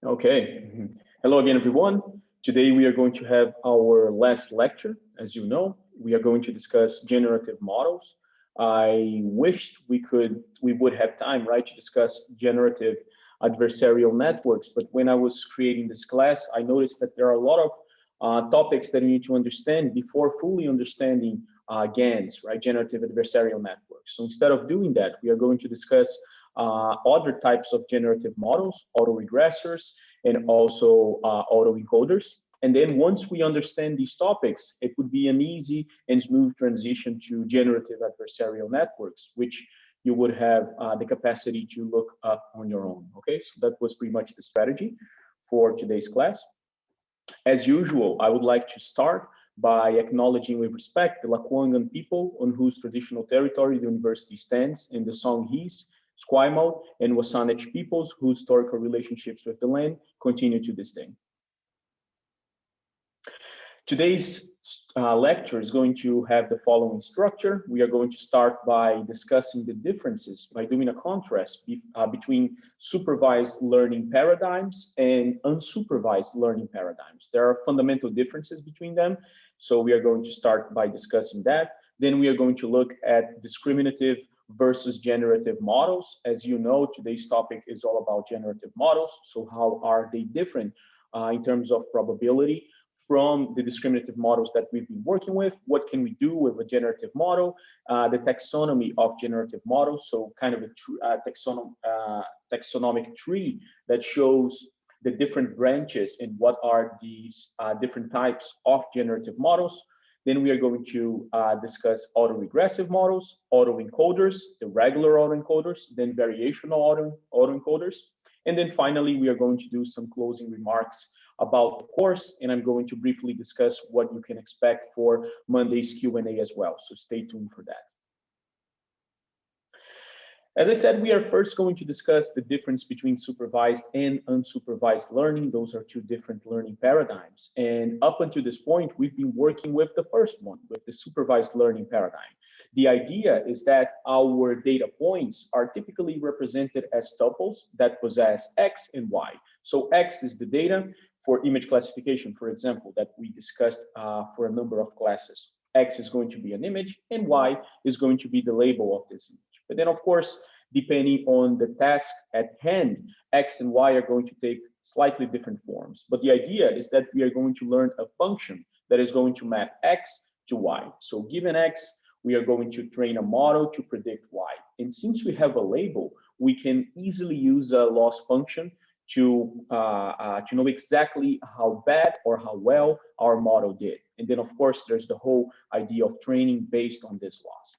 Okay. Hello again, everyone. Today we are going to have our last lecture. As you know, we are going to discuss generative models. I wished we would have time, right, to discuss generative adversarial networks. But when I was creating this class, I noticed that there are a lot of topics that you need to understand before fully understanding GANs, right, generative adversarial networks. So instead of doing that, we are going to discuss other types of generative models, autoregressors, and also autoencoders. And then once we understand these topics, it would be an easy and smooth transition to generative adversarial networks, which you would have the capacity to look up on your own. Okay, so that was pretty much the strategy for today's class. As usual, I would like to start by acknowledging with respect the Lakwangan people on whose traditional territory the university stands, and the Songhees, Esquimalt, and Wasanich peoples whose historical relationships with the land continue to this day. Today's lecture is going to have the following structure. We are going to start by discussing the differences, by doing a contrast between supervised learning paradigms and unsupervised learning paradigms. There are fundamental differences between them, so we are going to start by discussing that. Then we are going to look at discriminative versus generative models. As you know, today's topic is all about generative models. So how are they different in terms of probability from the discriminative models that we've been working with? What can we do with a generative model? The taxonomy of generative models, so kind of a taxonomic tree that shows the different branches and what are these different types of generative models. Then we are going to discuss autoregressive models, autoencoders, the regular autoencoders, then variational autoencoders. And then finally, we are going to do some closing remarks about the course, and I'm going to briefly discuss what you can expect for Monday's Q&A as well. So stay tuned for that. As I said, we are first going to discuss the difference between supervised and unsupervised learning. Those are two different learning paradigms. And up until this point, we've been working with the first one, with the supervised learning paradigm. The idea is that our data points are typically represented as tuples that possess X and Y. So X is the data for image classification, for example, that we discussed for a number of classes. X is going to be an image and Y is going to be the label of this image. But then, of course, depending on the task at hand, X and Y are going to take slightly different forms. But the idea is that we are going to learn a function that is going to map X to Y. So given X, we are going to train a model to predict Y. And since we have a label, we can easily use a loss function to know exactly how bad or how well our model did. And then, of course, there's the whole idea of training based on this loss.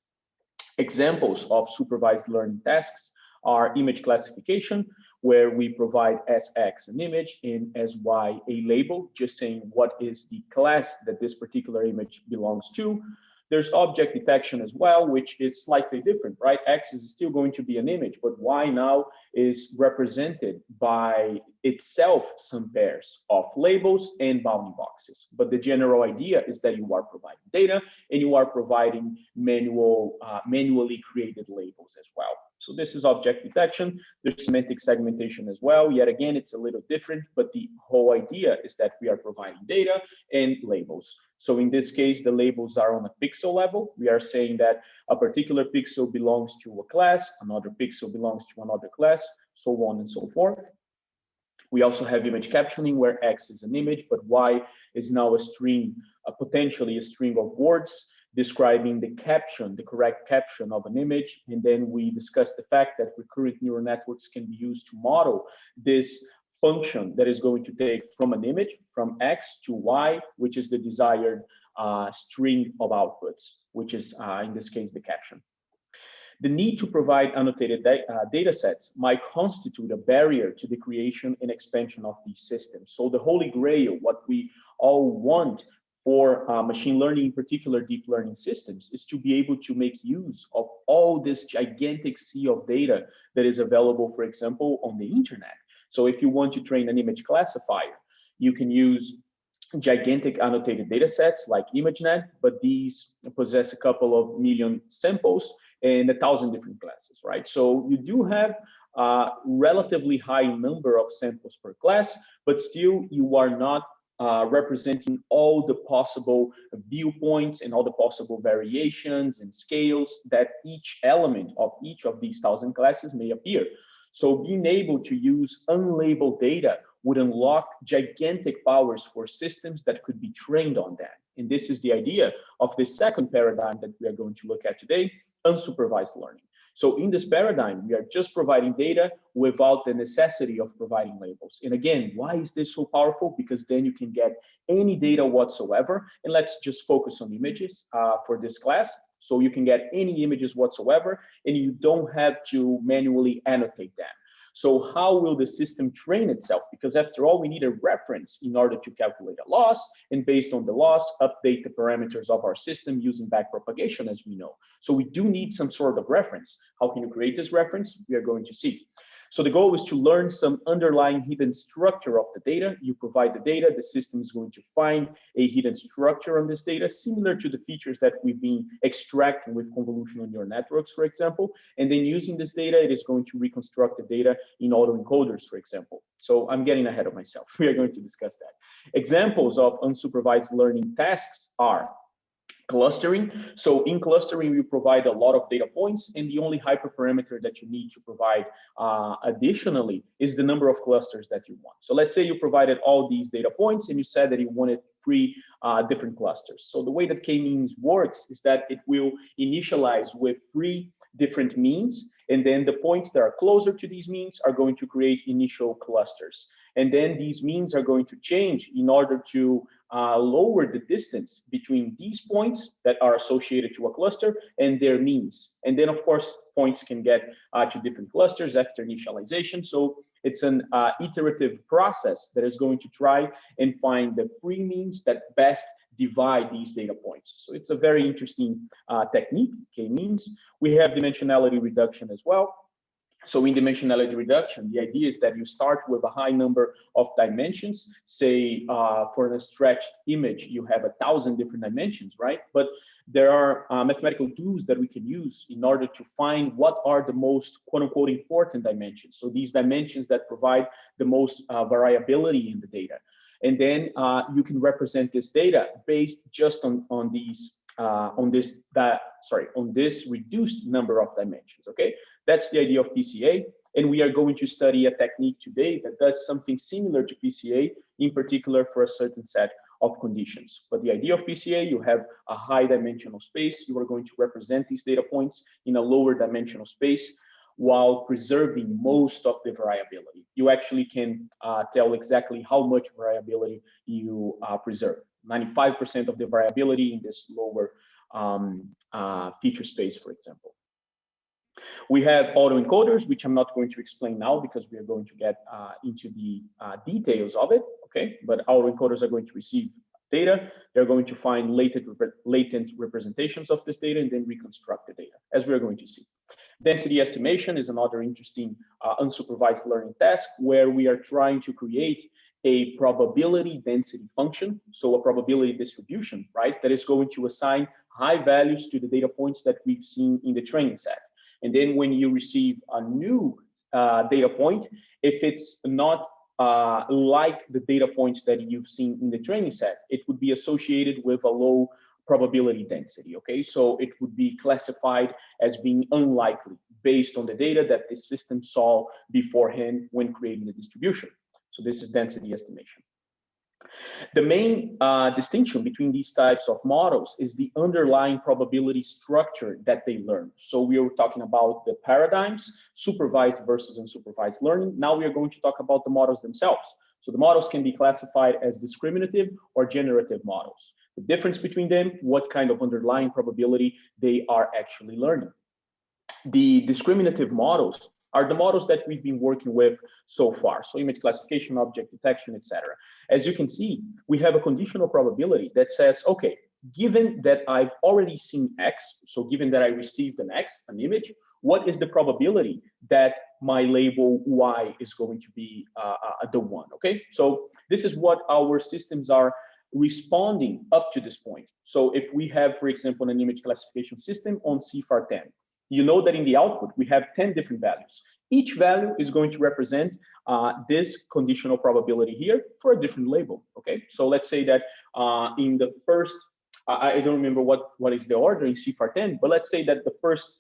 Examples of supervised learning tasks are image classification, where we provide as X an image and as Y a label, just saying what is the class that this particular image belongs to. There's object detection as well, which is slightly different, right? X is still going to be an image, but Y now is represented by itself some pairs of labels and bounding boxes. But the general idea is that you are providing data and you are providing manually created labels as well. So this is object detection. There's semantic segmentation as well. Yet again, it's a little different, but the whole idea is that we are providing data and labels. So in this case, the labels are on a pixel level. We are saying that a particular pixel belongs to a class, another pixel belongs to another class, so on and so forth. We also have image captioning, where X is an image, but Y is now a string, potentially a string of words describing the caption, the correct caption of an image. And then we discussed the fact that recurrent neural networks can be used to model this function that is going to take from an image, from X to Y, which is the desired string of outputs, which is, in this case, the caption. The need to provide annotated data sets might constitute a barrier to the creation and expansion of these systems. So the holy grail, what we all want for machine learning, in particular deep learning systems, is to be able to make use of all this gigantic sea of data that is available, for example, on the internet. So if you want to train an image classifier, you can use gigantic annotated data sets like ImageNet, but these possess a couple of million samples and 1,000 different classes, right? So you do have relatively high number of samples per class, but still you are not representing all the possible viewpoints and all the possible variations and scales that each element of each of these 1,000 classes may appear. So being able to use unlabeled data would unlock gigantic powers for systems that could be trained on that. And this is the idea of the second paradigm that we are going to look at today, unsupervised learning. So in this paradigm, we are just providing data without the necessity of providing labels. And again, why is this so powerful? Because then you can get any data whatsoever. And let's just focus on images for this class. So you can get any images whatsoever, and you don't have to manually annotate them. So how will the system train itself? Because after all, we need a reference in order to calculate a loss, and based on the loss, update the parameters of our system using backpropagation, as we know. So we do need some sort of reference. How can you create this reference? We are going to see. So the goal is to learn some underlying hidden structure of the data. You provide the data, the system is going to find a hidden structure on this data, similar to the features that we've been extracting with convolutional neural networks, for example. And then using this data, it is going to reconstruct the data in autoencoders, for example. So I'm getting ahead of myself. We are going to discuss that. Examples of unsupervised learning tasks are clustering. So in clustering, we provide a lot of data points, and the only hyperparameter that you need to provide additionally is the number of clusters that you want. So let's say you provided all these data points and you said that you wanted 3 different clusters. So the way that k-means works is that it will initialize with 3 different means, and then the points that are closer to these means are going to create initial clusters. And then these means are going to change in order to lower the distance between these points that are associated to a cluster and their means. And then, of course, points can get to different clusters after initialization. So it's an iterative process that is going to try and find the free means that best divide these data points. So it's a very interesting technique, k-means. We have dimensionality reduction as well. So in dimensionality reduction, the idea is that you start with a high number of dimensions. Say for a stretched image, you have 1,000 different dimensions, right? But there are mathematical tools that we can use in order to find what are the most quote unquote important dimensions. So these dimensions that provide the most variability in the data. And then you can represent this data based just on this reduced number of dimensions, okay? That's the idea of PCA, and we are going to study a technique today that does something similar to PCA, in particular for a certain set of conditions. But the idea of PCA, you have a high dimensional space, you are going to represent these data points in a lower dimensional space while preserving most of the variability. You actually can tell exactly how much variability you preserve. 95% of the variability in this lower feature space, for example. We have autoencoders, which I'm not going to explain now because we are going to get into the details of it, okay? But autoencoders are going to receive data. They're going to find latent representations of this data and then reconstruct the data, as we are going to see. Density estimation is another interesting unsupervised learning task where we are trying to create a probability density function, so a probability distribution, right, that is going to assign high values to the data points that we've seen in the training set. And then when you receive a new data point, if it's not like the data points that you've seen in the training set, it would be associated with a low probability density, okay? So it would be classified as being unlikely based on the data that the system saw beforehand when creating the distribution. So this is density estimation. The main distinction between these types of models is the underlying probability structure that they learn. So we were talking about the paradigms, supervised versus unsupervised learning. Now we are going to talk about the models themselves. So the models can be classified as discriminative or generative models. The difference between them, what kind of underlying probability they are actually learning. The discriminative models are the models that we've been working with so far. So image classification, object detection, etc. As you can see, we have a conditional probability that says, okay, given that I've already seen X, so given that I received an X, an image, what is the probability that my label Y is going to be the one, okay? So this is what our systems are responding up to this point. So if we have, for example, an image classification system on CFAR 10, you know that in the output, we have 10 different values. Each value is going to represent this conditional probability here for a different label, okay? So let's say that in the first, I don't remember what is the order in CFAR10, but let's say that the first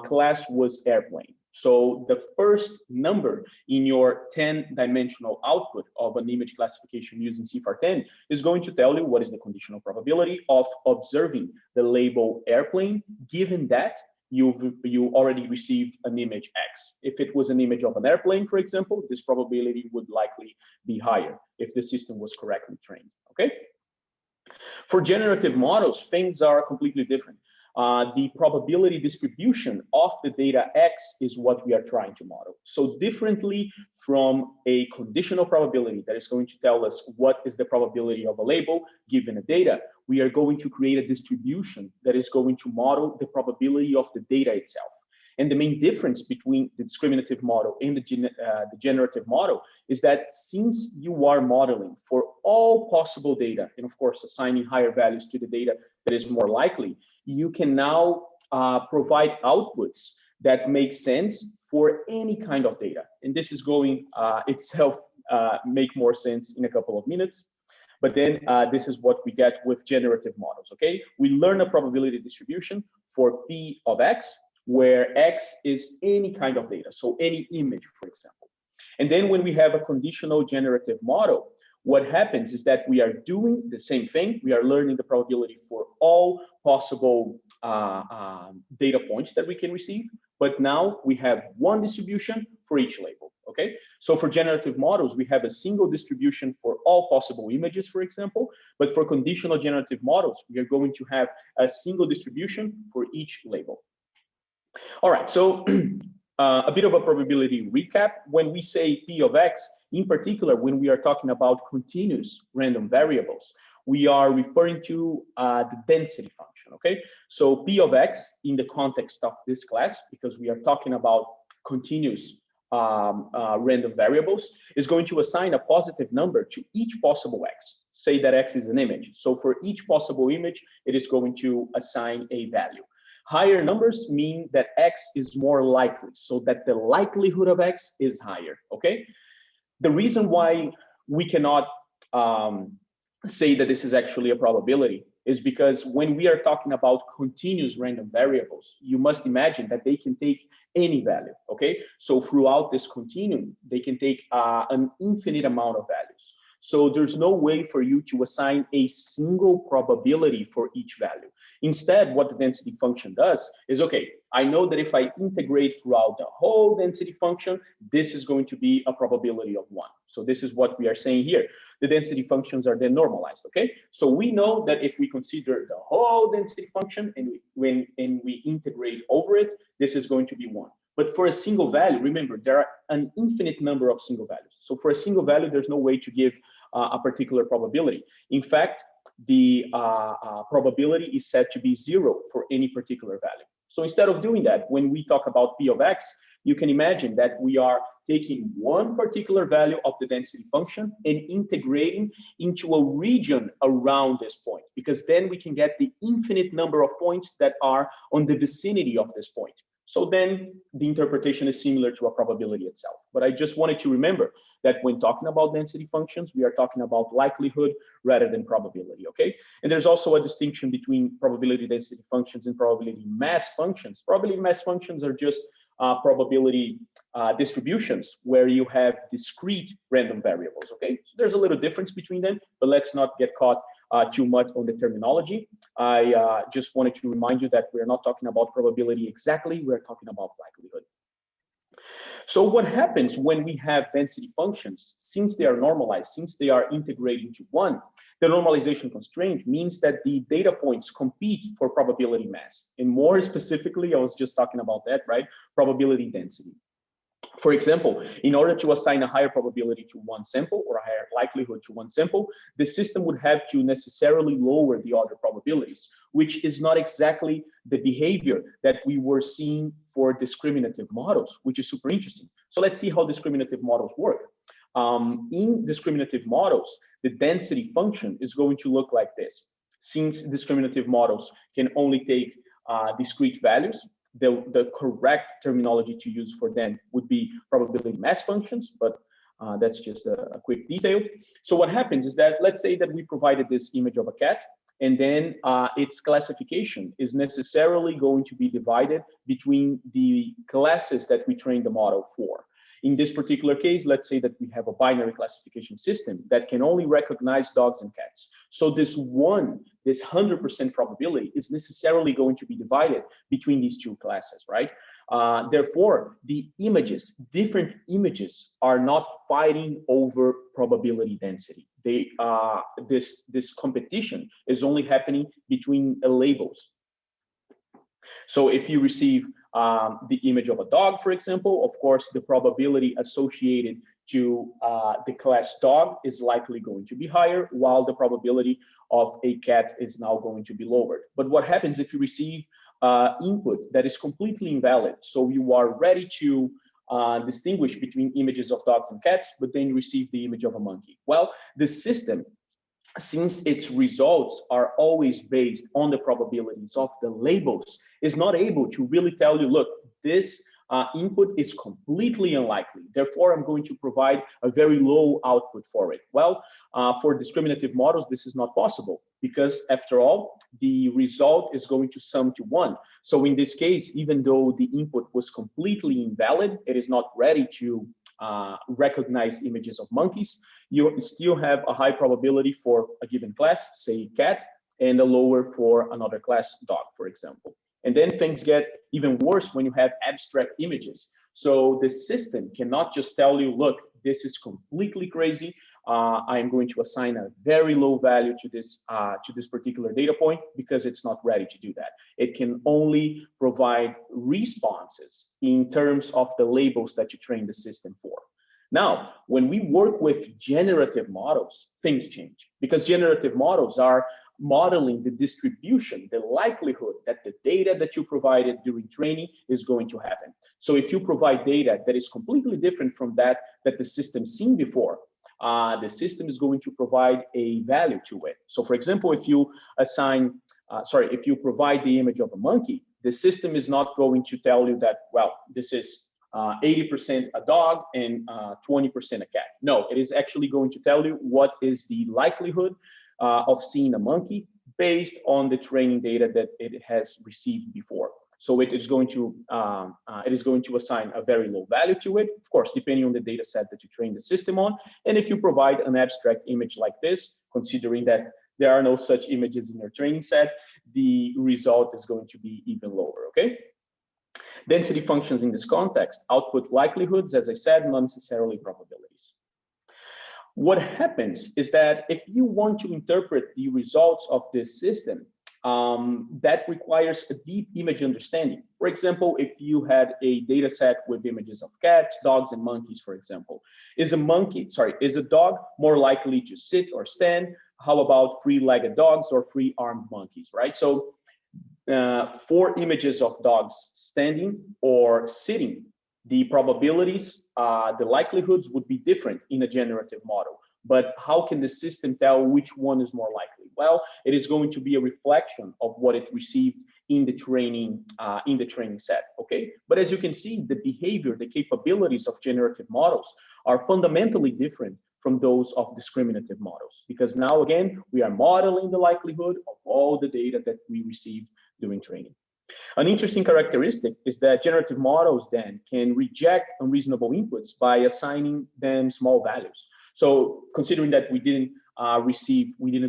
class was airplane. So the first number in your 10-dimensional output of an image classification using CFAR10 is going to tell you what is the conditional probability of observing the label airplane, given that you already received an image X. If it was an image of an airplane, for example, this probability would likely be higher if the system was correctly trained, okay? For generative models, things are completely different. The probability distribution of the data X is what we are trying to model. So differently from a conditional probability that is going to tell us what is the probability of a label given a data, we are going to create a distribution that is going to model the probability of the data itself. And the main difference between the discriminative model and the generative model is that since you are modeling for all possible data, and of course assigning higher values to the data that is more likely, you can now provide outputs that make sense for any kind of data. And this is going itself make more sense in a couple of minutes. But then this is what we get with generative models, okay? We learn a probability distribution for P of X, where X is any kind of data, so any image, for example. And then when we have a conditional generative model, what happens is that we are doing the same thing. We are learning the probability for all possible data points that we can receive, but now we have one distribution for each label, okay? So for generative models, we have a single distribution for all possible images, for example, but for conditional generative models, we are going to have a single distribution for each label. All right, so a bit of a probability recap. When we say P of X, in particular, when we are talking about continuous random variables, we are referring to the density function, okay? So P of X in the context of this class, because we are talking about continuous random variables, is going to assign a positive number to each possible X. Say that X is an image. So for each possible image, it is going to assign a value. Higher numbers mean that X is more likely, so that the likelihood of X is higher, okay? The reason why we cannot say that this is actually a probability is because when we are talking about continuous random variables, you must imagine that they can take any value, okay? So throughout this continuum, they can take an infinite amount of values. So there's no way for you to assign a single probability for each value. Instead, what the density function does is, okay, I know that if I integrate throughout the whole density function, this is going to be a probability of 1. So this is what we are saying here. The density functions are then normalized, okay? So we know that if we consider the whole density function and we integrate over it, this is going to be 1. But for a single value, remember, there are an infinite number of single values. So for a single value, there's no way to give a particular probability. In fact, the probability is set to be 0 for any particular value. So instead of doing that, when we talk about P of X, you can imagine that we are taking one particular value of the density function and integrating into a region around this point, because then we can get the infinite number of points that are on the vicinity of this point. So then the interpretation is similar to a probability itself. But I just wanted to remember that when talking about density functions, we are talking about likelihood rather than probability, okay? And there's also a distinction between probability density functions and probability mass functions. Probability mass functions are just probability distributions where you have discrete random variables, okay? So there's a little difference between them, but let's not get caught too much on the terminology. I just wanted to remind you that we're not talking about probability exactly, we're talking about likelihood. So what happens when we have density functions, since they are normalized, since they are integrating to 1, the normalization constraint means that the data points compete for probability mass. And more specifically, I was just talking about that, right? Probability density. For example, in order to assign a higher probability to one sample or a higher likelihood to one sample, the system would have to necessarily lower the other probabilities, which is not exactly the behavior that we were seeing for discriminative models, which is super interesting. So let's see how discriminative models work. In discriminative models, the density function is going to look like this. Since discriminative models can only take discrete values, the correct terminology to use for them would be probability mass functions, but that's just a quick detail. So what happens is that, let's say that we provided this image of a cat, and then its classification is necessarily going to be divided between the classes that we trained the model for. In this particular case, let's say that we have a binary classification system that can only recognize dogs and cats. So this 100% probability is necessarily going to be divided between these two classes, right? Therefore, the images, different images, are not fighting over probability density. This competition is only happening between labels. So if you receive the image of a dog, for example, of course, the probability associated to the class dog is likely going to be higher, while the probability of a cat is now going to be lowered. But what happens if you receive input that is completely invalid? So you are ready to distinguish between images of dogs and cats, but then you receive the image of a monkey. Well, the system, since its results are always based on the probabilities of the labels, is not able to really tell you, look, this input is completely unlikely, therefore I'm going to provide a very low output for it. Well, for discriminative models, this is not possible, because after all, the result is going to sum to 1. So in this case, even though the input was completely invalid, it is not ready to recognize images of monkeys, you still have a high probability for a given class, say cat, and a lower for another class, dog, for example. And then things get even worse when you have abstract images. So the system cannot just tell you, look, this is completely crazy. I'm going to assign a very low value to this particular data point, because it's not ready to do that. It can only provide responses in terms of the labels that you train the system for. Now, when we work with generative models, things change, because generative models are modeling the distribution, the likelihood that the data that you provided during training is going to happen. So if you provide data that is completely different from that the system seen before, the system is going to provide a value to it. So for example, if you if you provide the image of a monkey, the system is not going to tell you that, well, this is 80% a dog and 20% a cat. No, it is actually going to tell you what is the likelihood of seeing a monkey based on the training data that it has received before. So it is going to assign a very low value to it, of course, depending on the data set that you train the system on. And if you provide an abstract image like this, considering that there are no such images in your training set, the result is going to be even lower, okay? Density functions in this context output likelihoods, as I said, not necessarily probabilities. What happens is that if you want to interpret the results of this system, that requires a deep image understanding. For example, if you had a data set with images of cats, dogs, and monkeys, for example, is a dog more likely to sit or stand? How about three-legged dogs or three-armed monkeys, right? So for images of dogs standing or sitting, the probabilities, the likelihoods would be different in a generative model. But how can the system tell which one is more likely? Well, it is going to be a reflection of what it received in the training set, okay? But as you can see, the behavior, the capabilities of generative models are fundamentally different from those of discriminative models, because now again, we are modeling the likelihood of all the data that we received during training. An interesting characteristic is that generative models then can reject unreasonable inputs by assigning them small values. So considering that we didn't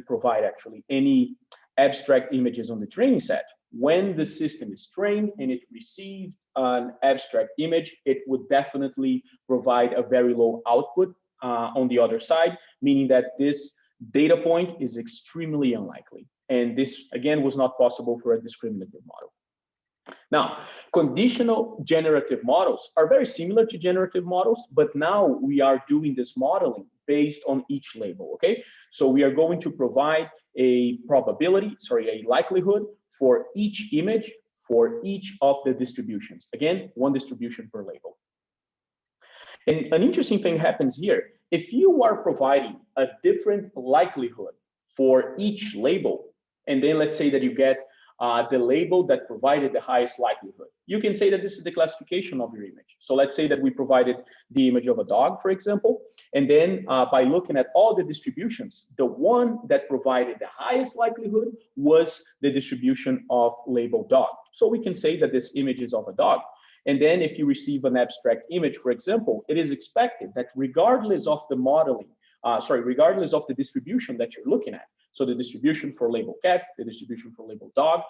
provide actually any abstract images on the training set, when the system is trained and it received an abstract image, it would definitely provide a very low output on the other side, meaning that this data point is extremely unlikely. And this, again, was not possible for a discriminative model. Now, conditional generative models are very similar to generative models, but now we are doing this modeling based on each label, okay? So we are going to provide a likelihood for each image for each of the distributions. Again, one distribution per label. And an interesting thing happens here. If you are providing a different likelihood for each label, and then let's say that you get the label that provided the highest likelihood. You can say that this is the classification of your image. So let's say that we provided the image of a dog, for example, and then by looking at all the distributions, the one that provided the highest likelihood was the distribution of label dog. So we can say that this image is of a dog. And then if you receive an abstract image, for example, it is expected that regardless of the modeling, regardless of the distribution that you're looking at, so the distribution for label cat, the distribution for label dog,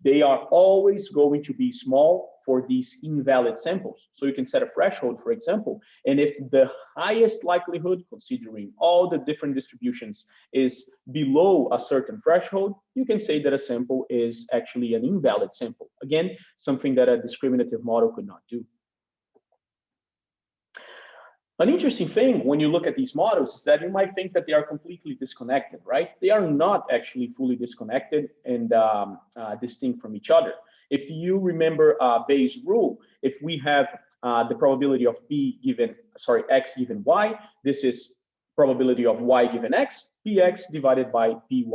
they are always going to be small for these invalid samples. So you can set a threshold, for example, and if the highest likelihood, considering all the different distributions, is below a certain threshold, you can say that a sample is actually an invalid sample. Again, something that a discriminative model could not do. An interesting thing when you look at these models is that you might think that they are completely disconnected, right? They are not actually fully disconnected and distinct from each other. If you remember Bayes' rule, if we have the probability of x given y, this is probability of y given x, px divided by py,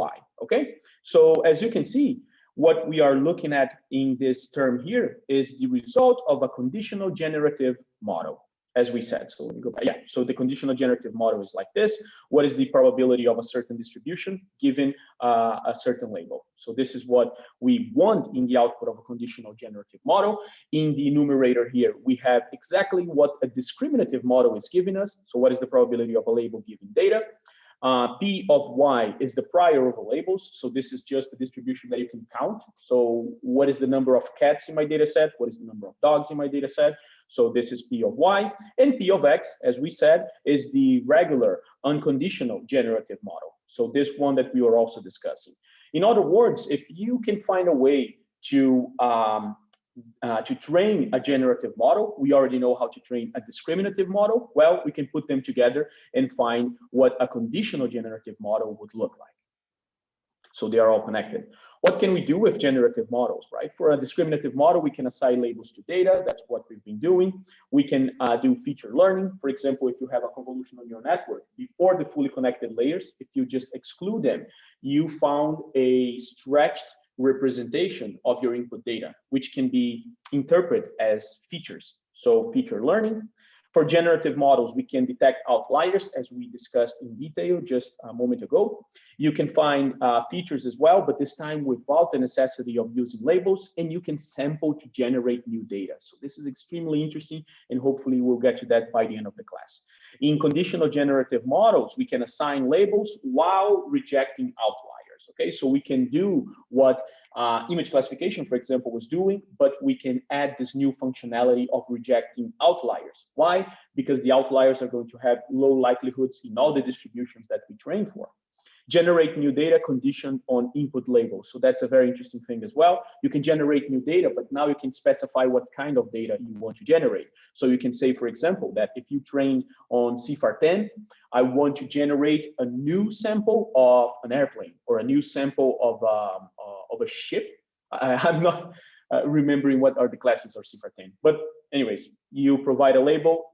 okay? So as you can see, what we are looking at in this term here is the result of a conditional generative model, as we said. So let me go back. Yeah, so the conditional generative model is like this. What is the probability of a certain distribution given a certain label? So this is what we want in the output of a conditional generative model. In the numerator here, we have exactly what a discriminative model is giving us. So what is the probability of a label given data? P of y is the prior over labels. So this is just a distribution that you can count. So what is the number of cats in my data set? What is the number of dogs in my data set? So this is P of y, and P of x, as we said, is the regular unconditional generative model. So this one that we were also discussing. In other words, if you can find a way to train a generative model, we already know how to train a discriminative model. Well, we can put them together and find what a conditional generative model would look like. So they are all connected. What can we do with generative models, right? For a discriminative model, we can assign labels to data. That's what we've been doing. We can do feature learning. For example, if you have a convolutional neural network, before the fully connected layers, if you just exclude them, you found a stretched representation of your input data, which can be interpreted as features. So feature learning. For generative models, we can detect outliers, as we discussed in detail just a moment ago. You can find features as well, but this time without the necessity of using labels, and you can sample to generate new data. So this is extremely interesting, and hopefully we'll get to that by the end of the class. In conditional generative models, we can assign labels while rejecting outliers, okay? So we can do what image classification, for example, was doing, but we can add this new functionality of rejecting outliers. Why? Because the outliers are going to have low likelihoods in all the distributions that we train for. Generate new data conditioned on input labels. So that's a very interesting thing as well. You can generate new data, but now you can specify what kind of data you want to generate. So you can say, for example, that if you train on CIFAR-10, I want to generate a new sample of an airplane or a new sample of a ship. I'm not remembering what are the classes of CIFAR-10. But anyways, you provide a label,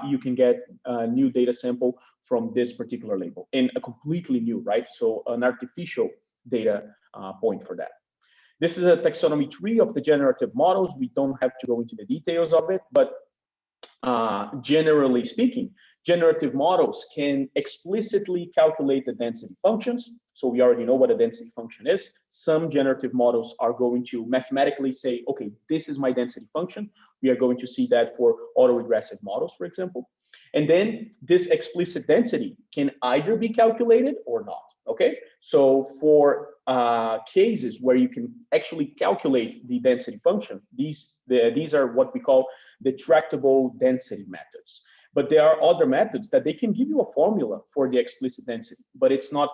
you can get a new data sample from this particular label, and a completely new, right? So an artificial data point for that. This is a taxonomy tree of the generative models. We don't have to go into the details of it, but generally speaking, generative models can explicitly calculate the density functions. So we already know what a density function is. Some generative models are going to mathematically say, okay, this is my density function. We are going to see that for autoregressive models, for example. And then this explicit density can either be calculated or not, okay? So for cases where you can actually calculate the density function, these are what we call the tractable density methods. But there are other methods that they can give you a formula for the explicit density, but it's not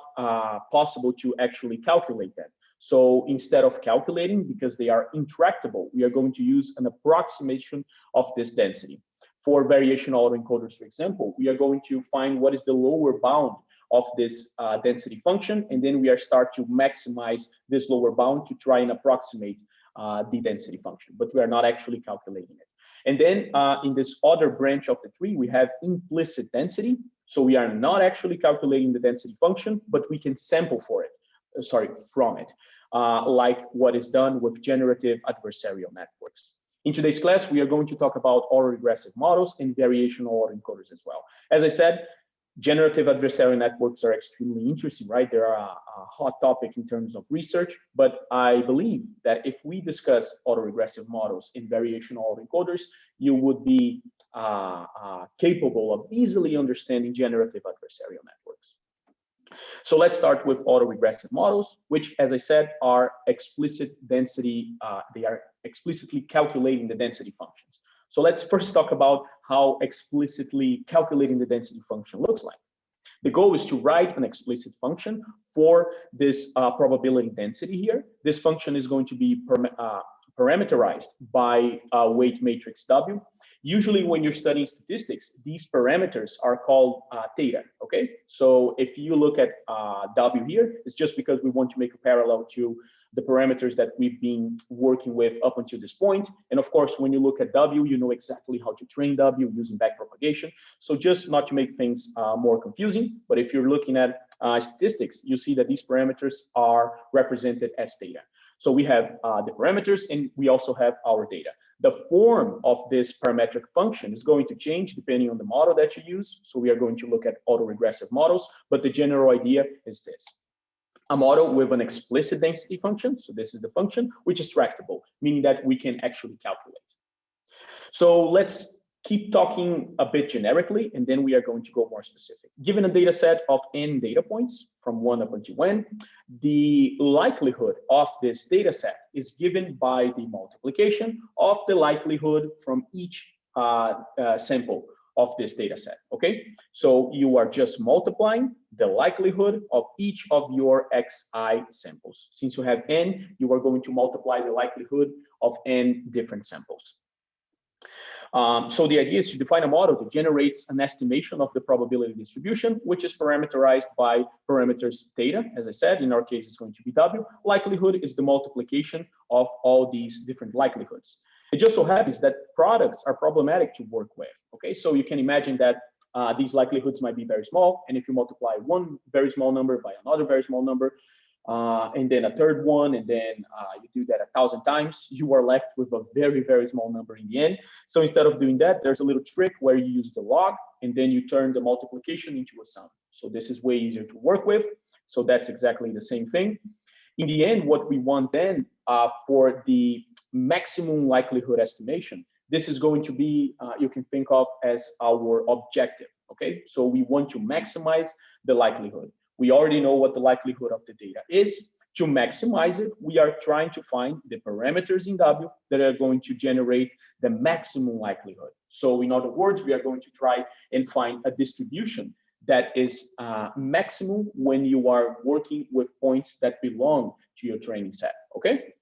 possible to actually calculate that. So instead of calculating, because they are intractable, we are going to use an approximation of this density. For variational autoencoders, for example, we are going to find what is the lower bound of this density function, and then we are start to maximize this lower bound to try and approximate the density function, but we are not actually calculating it. And then in this other branch of the tree, we have implicit density. So we are not actually calculating the density function, but we can sample for it, from it. like what is done with generative adversarial networks. In today's class, we are going to talk about autoregressive models and variational autoencoders as well. As I said, generative adversarial networks are extremely interesting, right? They're a hot topic in terms of research, but I believe that if we discuss autoregressive models and variational autoencoders, you would be capable of easily understanding generative adversarial networks. So let's start with autoregressive models, which, as I said, are explicit density. They are explicitly calculating the density functions. So let's first talk about how explicitly calculating the density function looks like. The goal is to write an explicit function for this probability density here. This function is going to be parameterized by a weight matrix W. Usually when you're studying statistics, these parameters are called theta, okay? So if you look at W here, it's just because we want to make a parallel to the parameters that we've been working with up until this point. And of course, when you look at W, you know exactly how to train W using backpropagation. So just not to make things more confusing, but if you're looking at statistics, you see that these parameters are represented as theta. So we have the parameters and we also have our data. The form of this parametric function is going to change depending on the model that you use. So we are going to look at autoregressive models, but the general idea is this. A model with an explicit density function, so this is the function, which is tractable, meaning that we can actually calculate. So let's keep talking a bit generically, and then we are going to go more specific. Given a data set of n data points from 1 up until n, the likelihood of this data set is given by the multiplication of the likelihood from each sample of this data set, okay? So you are just multiplying the likelihood of each of your xi samples. Since you have n, you are going to multiply the likelihood of n different samples. So the idea is to define a model that generates an estimation of the probability distribution, which is parameterized by parameters theta. As I said, in our case, it's going to be W. Likelihood is the multiplication of all these different likelihoods. It just so happens that products are problematic to work with, okay? So you can imagine that these likelihoods might be very small, and if you multiply one very small number by another very small number, and then a third one, and then you do that 1,000 times, you are left with a very, very small number in the end. So instead of doing that, there's a little trick where you use the log, and then you turn the multiplication into a sum. So this is way easier to work with. So that's exactly the same thing. In the end, what we want then for the maximum likelihood estimation, this is going to be, you can think of as our objective, okay? So we want to maximize the likelihood. We already know what the likelihood of the data is. To maximize it, we are trying to find the parameters in W that are going to generate the maximum likelihood. So in other words, we are going to try and find a distribution that is maximum when you are working with points that belong to your training set, okay?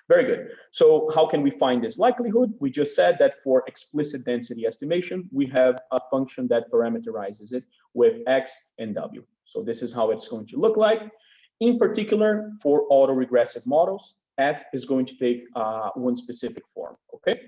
Very good. So how can we find this likelihood? We just said that for explicit density estimation, we have a function that parameterizes it with X and W. So this is how it's going to look like. In particular, for autoregressive models, F is going to take one specific form, okay?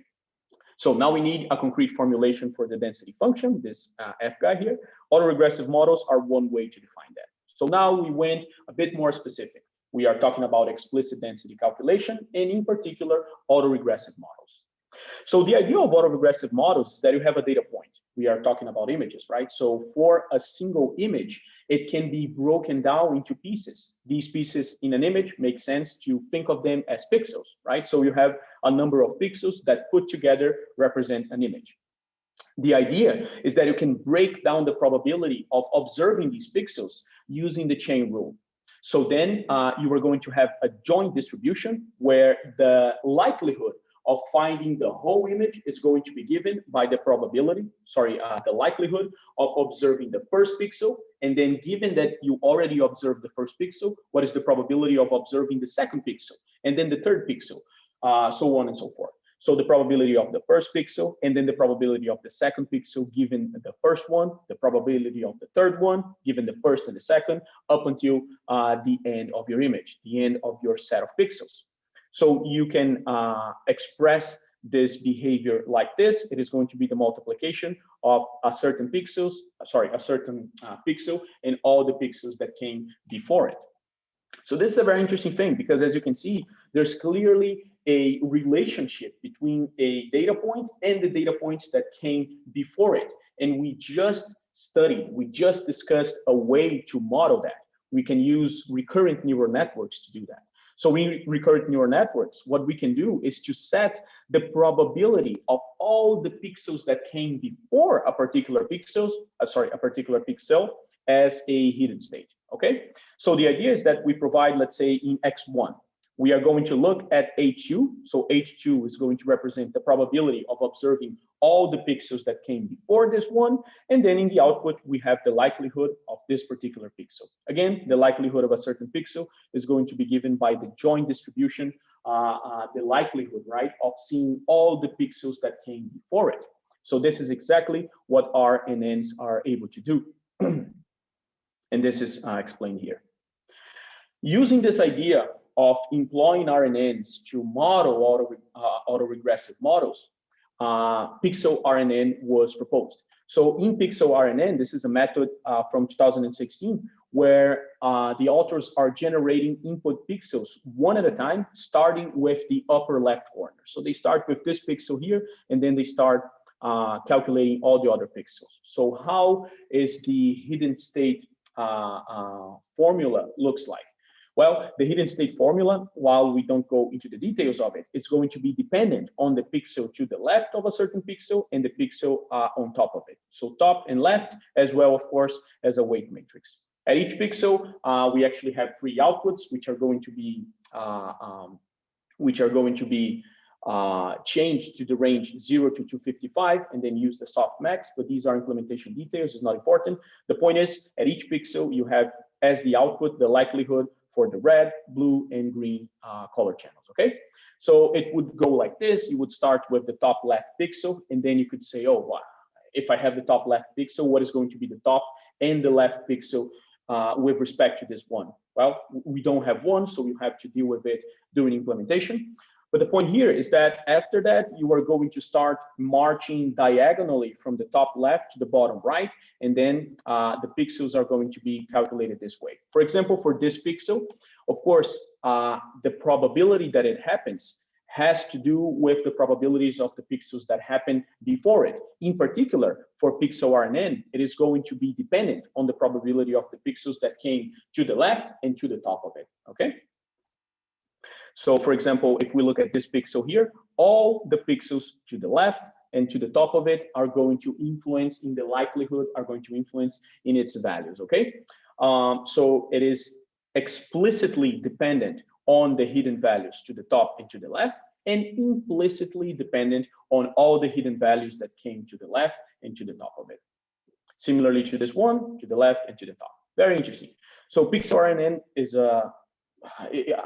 So now we need a concrete formulation for the density function, this F guy here. Autoregressive models are one way to define that. So now we went a bit more specific. We are talking about explicit density calculation, and in particular, autoregressive models. So the idea of autoregressive models is that you have a data point. We are talking about images, right? So for a single image, it can be broken down into pieces. These pieces in an image make sense to think of them as pixels, right? So you have a number of pixels that put together represent an image. The idea is that you can break down the probability of observing these pixels using the chain rule. So then you are going to have a joint distribution where the likelihood of finding the whole image is going to be given by the probability, the likelihood of observing the first pixel. And then given that you already observed the first pixel, what is the probability of observing the second pixel? And then the third pixel, so on and so forth. So the probability of the first pixel, and then the probability of the second pixel given the first one, the probability of the third one given the first and the second, up until the end of your image, the end of your set of pixels. So you can express this behavior like this. It is going to be the multiplication of a certain pixel and all the pixels that came before it. So this is a very interesting thing because, as you can see, there's clearly a relationship between a data point and the data points that came before it. And we just discussed a way to model that. We can use recurrent neural networks to do that. So in recurrent neural networks, what we can do is to set the probability of all the pixels that came before a particular pixel as a hidden state, okay? So the idea is that we provide, let's say in X1, we are going to look at H2. So H2 is going to represent the probability of observing all the pixels that came before this one. And then in the output, we have the likelihood of this particular pixel. Again, the likelihood of a certain pixel is going to be given by the joint distribution, the likelihood, right, of seeing all the pixels that came before it. So this is exactly what RNNs are able to do. And this is explained here. Using this idea of employing RNNs to model autoregressive models, Pixel RNN was proposed. So in Pixel RNN, this is a method from 2016 where the authors are generating input pixels one at a time, starting with the upper left corner. So they start with this pixel here, and then they start calculating all the other pixels. So how is the hidden state formula looks like? Well, the hidden state formula, while we don't go into the details of it, it's going to be dependent on the pixel to the left of a certain pixel and the pixel on top of it. So top and left, as well, of course, as a weight matrix. At each pixel, we actually have three outputs, which are going to be changed to the range 0 to 255, and then use the softmax. But these are implementation details; it's not important. The point is, at each pixel, you have as the output the likelihood for the red, blue, and green color channels, okay? So it would go like this. You would start with the top left pixel, and then you could say, oh, wow, if I have the top left pixel, what is going to be the top and the left pixel with respect to this one? Well, we don't have one, so you have to deal with it during implementation. But the point here is that after that, you are going to start marching diagonally from the top left to the bottom right, and then the pixels are going to be calculated this way. For example, for this pixel, of course, the probability that it happens has to do with the probabilities of the pixels that happen before it. In particular, for Pixel RNN, it is going to be dependent on the probability of the pixels that came to the left and to the top of it, okay? So for example, if we look at this pixel here, all the pixels to the left and to the top of it are going to influence in the likelihood, are going to influence in its values, okay? So it is explicitly dependent on the hidden values to the top and to the left, and implicitly dependent on all the hidden values that came to the left and to the top of it. Similarly to this one, to the left and to the top. Very interesting. So Pixel RNN is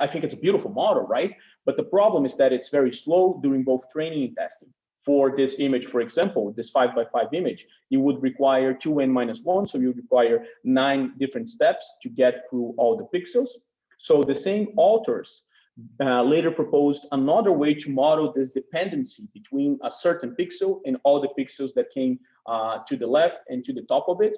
I think it's a beautiful model, right? But the problem is that it's very slow during both training and testing. For this image, for example, this 5x5 image, you would require 2n-1, so you require 9 different steps to get through all the pixels. So the same authors later proposed another way to model this dependency between a certain pixel and all the pixels that came to the left and to the top of it,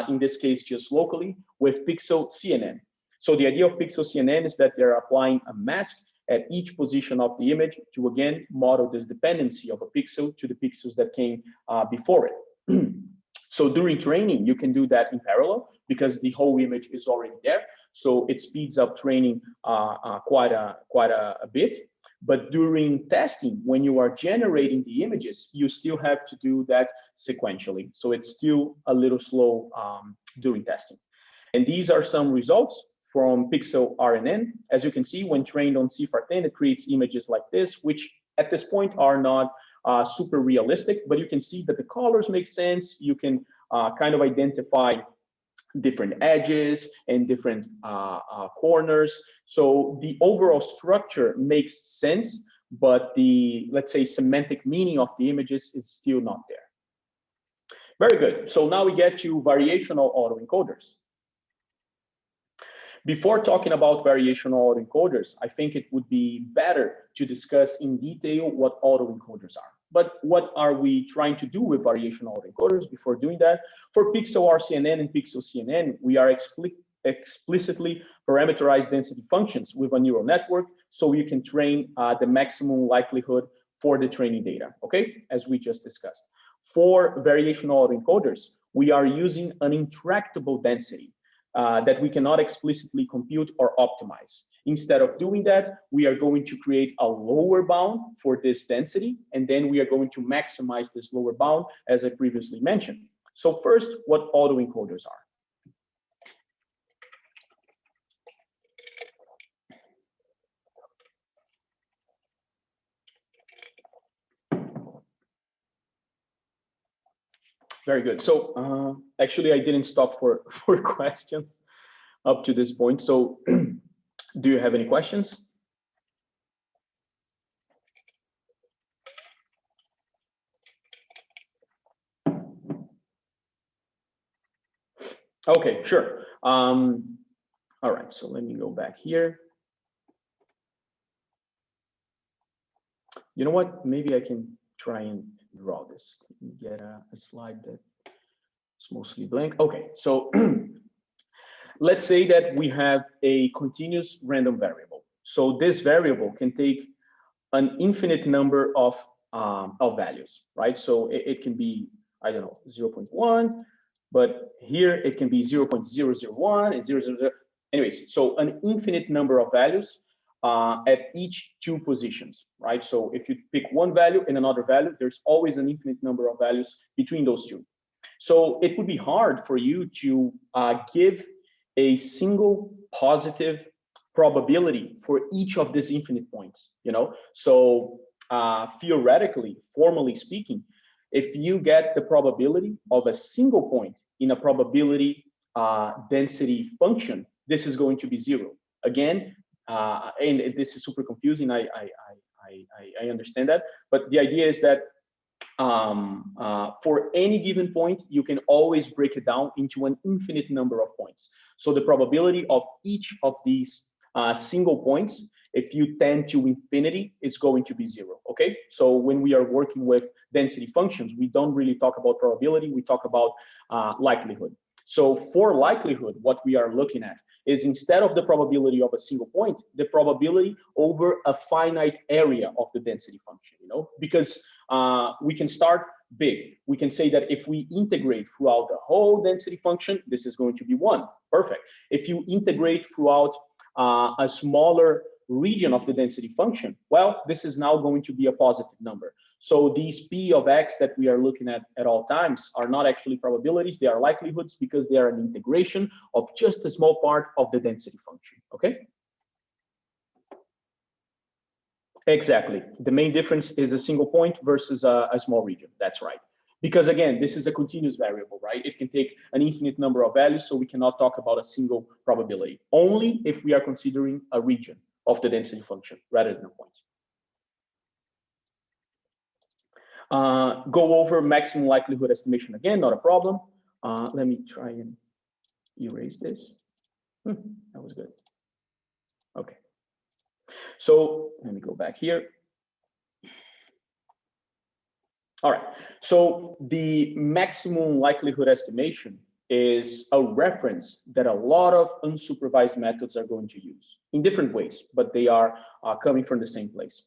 in this case, just locally, with Pixel CNN. So the idea of Pixel CNN is that they're applying a mask at each position of the image to, again, model this dependency of a pixel to the pixels that came before it. So during training, you can do that in parallel because the whole image is already there. So it speeds up training quite a bit. But during testing, when you are generating the images, you still have to do that sequentially. So it's still a little slow during testing. And these are some results from Pixel RNN. As you can see, when trained on CIFAR10, it creates images like this, which at this point are not super realistic, but you can see that the colors make sense. You can kind of identify different edges and different corners. So the overall structure makes sense, but the, let's say, semantic meaning of the images is still not there. Very good. So now we get to variational autoencoders. Before talking about variational autoencoders, I think it would be better to discuss in detail what autoencoders are. But what are we trying to do with variational autoencoders? Before doing that, for Pixel RCNN and Pixel CNN, we are explicitly parameterize density functions with a neural network so you can train the maximum likelihood for the training data, okay, as we just discussed. For variational autoencoders, we are using an intractable density that we cannot explicitly compute or optimize. Instead of doing that, we are going to create a lower bound for this density, and then we are going to maximize this lower bound, as I previously mentioned. So first, what autoencoders are. Very good. So actually, I didn't stop for questions up to this point. So do you have any questions? Okay, sure. All right, so let me go back here. You know what? Maybe I can try and draw this. Get a slide that's mostly blank. Okay, so let's say that we have a continuous random variable. So this variable can take an infinite number of values, right? So it can be, I don't know, 0.1, but here it can be 0.001 and 0.000. Anyways, so an infinite number of values at each two positions, right? So if you pick one value and another value, there's always an infinite number of values between those two. So it would be hard for you to give a single positive probability for each of these infinite points, you know? So theoretically, formally speaking, if you get the probability of a single point in a probability density function, this is going to be 0. Again, and this is super confusing. I understand that, but the idea is that for any given point, you can always break it down into an infinite number of points. So the probability of each of these single points, if you tend to infinity, is going to be 0, okay? So when we are working with density functions, we don't really talk about probability, we talk about likelihood. So for likelihood, what we are looking at is, instead of the probability of a single point, the probability over a finite area of the density function, you know? Because we can start big. We can say that if we integrate throughout the whole density function, this is going to be 1. Perfect. If you integrate throughout a smaller region of the density function, well, this is now going to be a positive number. So these P of X that we are looking at all times are not actually probabilities, they are likelihoods, because they are an integration of just a small part of the density function, okay? Exactly. The main difference is a single point versus a small region. That's right. Because again, this is a continuous variable, right? It can take an infinite number of values, so we cannot talk about a single probability, only if we are considering a region of the density function rather than a point. Go over maximum likelihood estimation again, not a problem. Let me try and erase this. That was good. Okay. So let me go back here. All right, so the maximum likelihood estimation is a reference that a lot of unsupervised methods are going to use in different ways, but they are coming from the same place.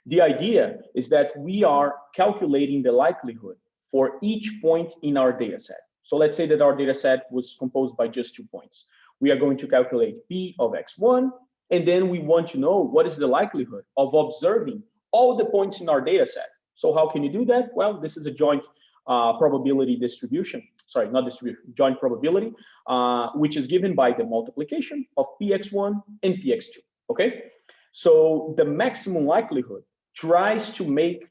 The idea is that we are calculating the likelihood for each point in our data set. So let's say that our data set was composed by just 2 points. We are going to calculate P of X1, and then we want to know what is the likelihood of observing all the points in our data set. So how can you do that? Well, this is a joint probability distribution. Sorry, not distribution, joint probability, which is given by the multiplication of Px1 and Px2, okay? So the maximum likelihood tries to make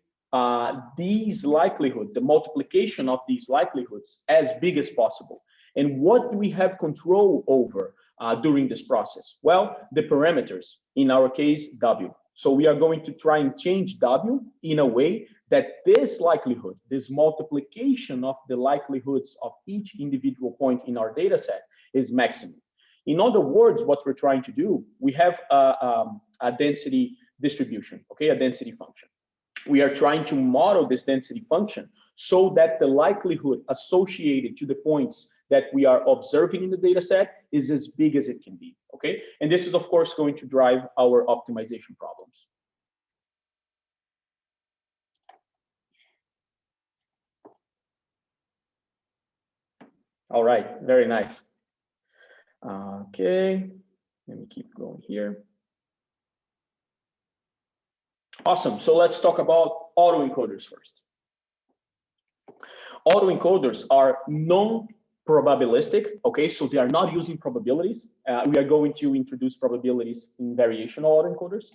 these likelihood, the multiplication of these likelihoods, as big as possible. And what do we have control over during this process? Well, the parameters, in our case, W. So we are going to try and change W in a way that this likelihood, this multiplication of the likelihoods of each individual point in our data set, is maximum. In other words, what we're trying to do, we have a density distribution, okay, a density function. We are trying to model this density function so that the likelihood associated to the points that we are observing in the data set is as big as it can be, okay? And this is, of course, going to drive our optimization problems. All right, very nice. Okay, let me keep going here. Awesome, so let's talk about autoencoders first. Autoencoders are non-probabilistic, okay? So they are not using probabilities. We are going to introduce probabilities in variational autoencoders.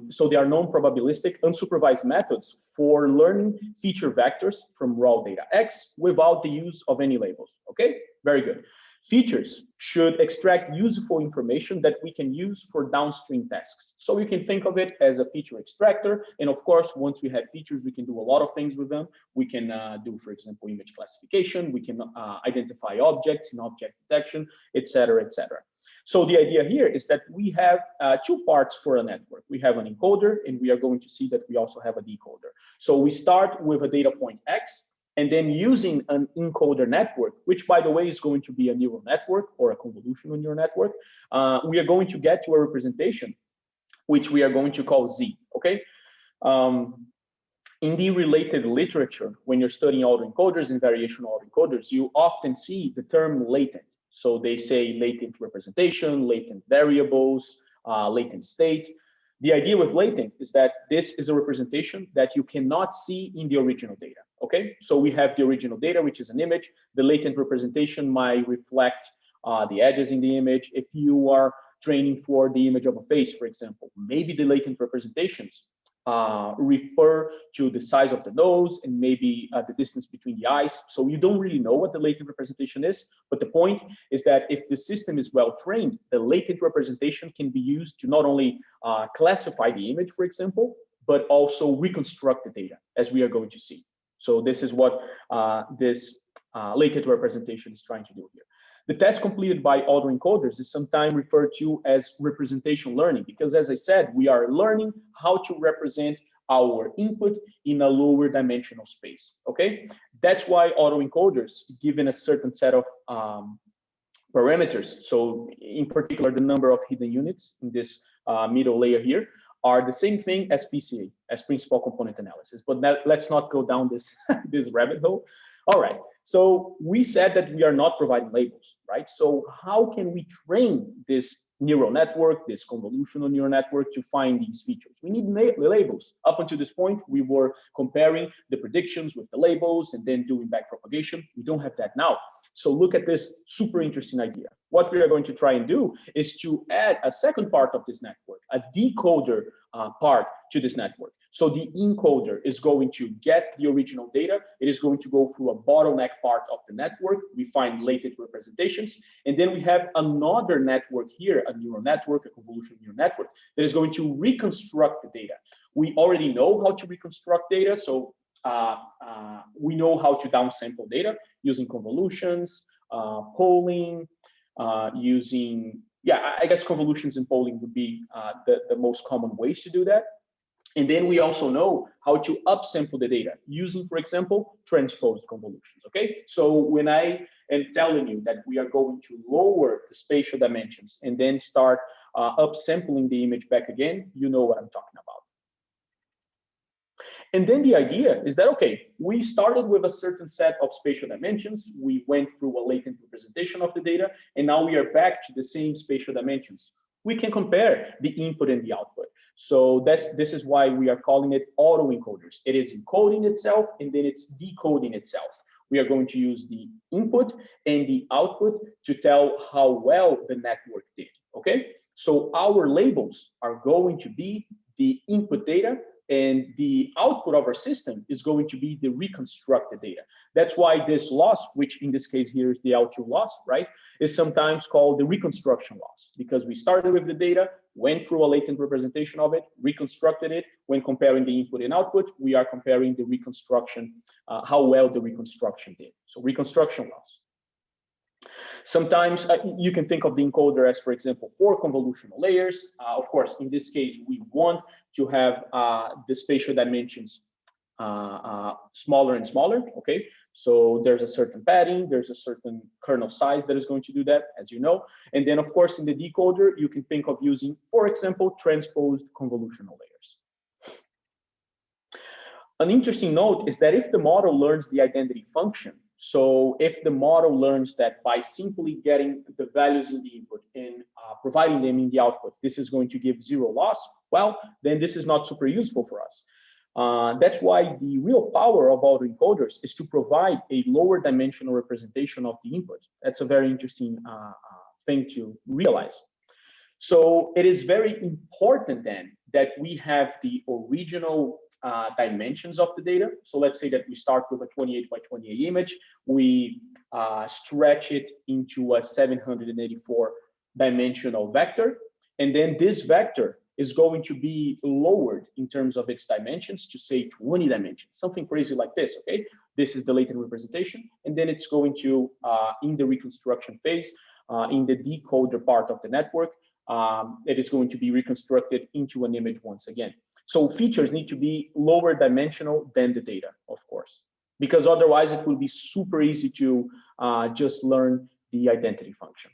So they are non-probabilistic, unsupervised methods for learning feature vectors from raw data X without the use of any labels, okay? Very good. Features should extract useful information that we can use for downstream tasks. So you can think of it as a feature extractor. And of course, once we have features, we can do a lot of things with them. We can do, for example, image classification. We can identify objects in object detection, et cetera, et cetera. So the idea here is that we have two parts for a network. We have an encoder, and we are going to see that we also have a decoder. So we start with a data point X, and then using an encoder network, which by the way is going to be a neural network or a convolutional neural network, we are going to get to a representation, which we are going to call Z, okay? In the related literature, when you're studying autoencoders and variational autoencoders, you often see the term latent. So they say latent representation, latent variables, latent state. The idea with latent is that this is a representation that you cannot see in the original data, okay? So we have the original data, which is an image. The latent representation might reflect the edges in the image. If you are training for the image of a face, for example, maybe the latent representations refer to the size of the nose and maybe the distance between the eyes. So you don't really know what the latent representation is, but the point is that if the system is well trained, the latent representation can be used to not only classify the image, for example, but also reconstruct the data, as we are going to see. So this is what this latent representation is trying to do here. The test completed by autoencoders is sometimes referred to as representation learning, because as I said, we are learning how to represent our input in a lower dimensional space, okay? That's why autoencoders, given a certain set of parameters, so in particular, the number of hidden units in this middle layer here, are the same thing as PCA, as principal component analysis. But let's not go down this, this rabbit hole. All right, so we said that we are not providing labels, right? So how can we train this neural network, this convolutional neural network, to find these features? We need labels. Up until this point, we were comparing the predictions with the labels and then doing backpropagation. We don't have that now. So look at this super interesting idea. What we are going to try and do is to add a second part of this network, a decoder part to this network. So the encoder is going to get the original data. It is going to go through a bottleneck part of the network. We find latent representations. And then we have another network here, a neural network, a convolutional neural network, that is going to reconstruct the data. We already know how to reconstruct data. So we know how to downsample data using convolutions, polling, using, I guess convolutions and polling would be the most common ways to do that. And then we also know how to upsample the data using, for example, transposed convolutions, okay? So when I am telling you that we are going to lower the spatial dimensions and then start upsampling the image back again, you know what I'm talking about. And then the idea is that, okay, we started with a certain set of spatial dimensions. We went through a latent representation of the data, and now we are back to the same spatial dimensions. We can compare the input and the output. So this is why we are calling it autoencoders. It is encoding itself, and then it's decoding itself. We are going to use the input and the output to tell how well the network did, okay? So our labels are going to be the input data, and the output of our system is going to be the reconstructed data. That's why this loss, which in this case here is the L2 loss, right, is sometimes called the reconstruction loss, because we started with the data, went through a latent representation of it, reconstructed it. When comparing the input and output, we are comparing the reconstruction, how well the reconstruction did. So reconstruction loss. Sometimes you can think of the encoder as, for example, 4 convolutional layers. Of course, in this case, we want to have the spatial dimensions smaller and smaller, okay? So there's a certain padding, there's a certain kernel size that is going to do that, as you know. And then, of course, in the decoder, you can think of using, for example, transposed convolutional layers. An interesting note is that if the model learns the identity function, so if the model learns that by simply getting the values in the input and providing them in the output, this is going to give zero loss, well, then this is not super useful for us. That's why the real power of autoencoders is to provide a lower dimensional representation of the input. That's a very interesting thing to realize. So it is very important then that we have the original dimensions of the data. So let's say that we start with a 28 by 28 image, we stretch it into a 784 dimensional vector, and then this vector is going to be lowered in terms of its dimensions to say 20 dimensions, something crazy like this, okay? This is the latent representation, and then it's going to, in the reconstruction phase, in the decoder part of the network, it is going to be reconstructed into an image once again. So features need to be lower dimensional than the data, of course, because otherwise it will be super easy to just learn the identity function.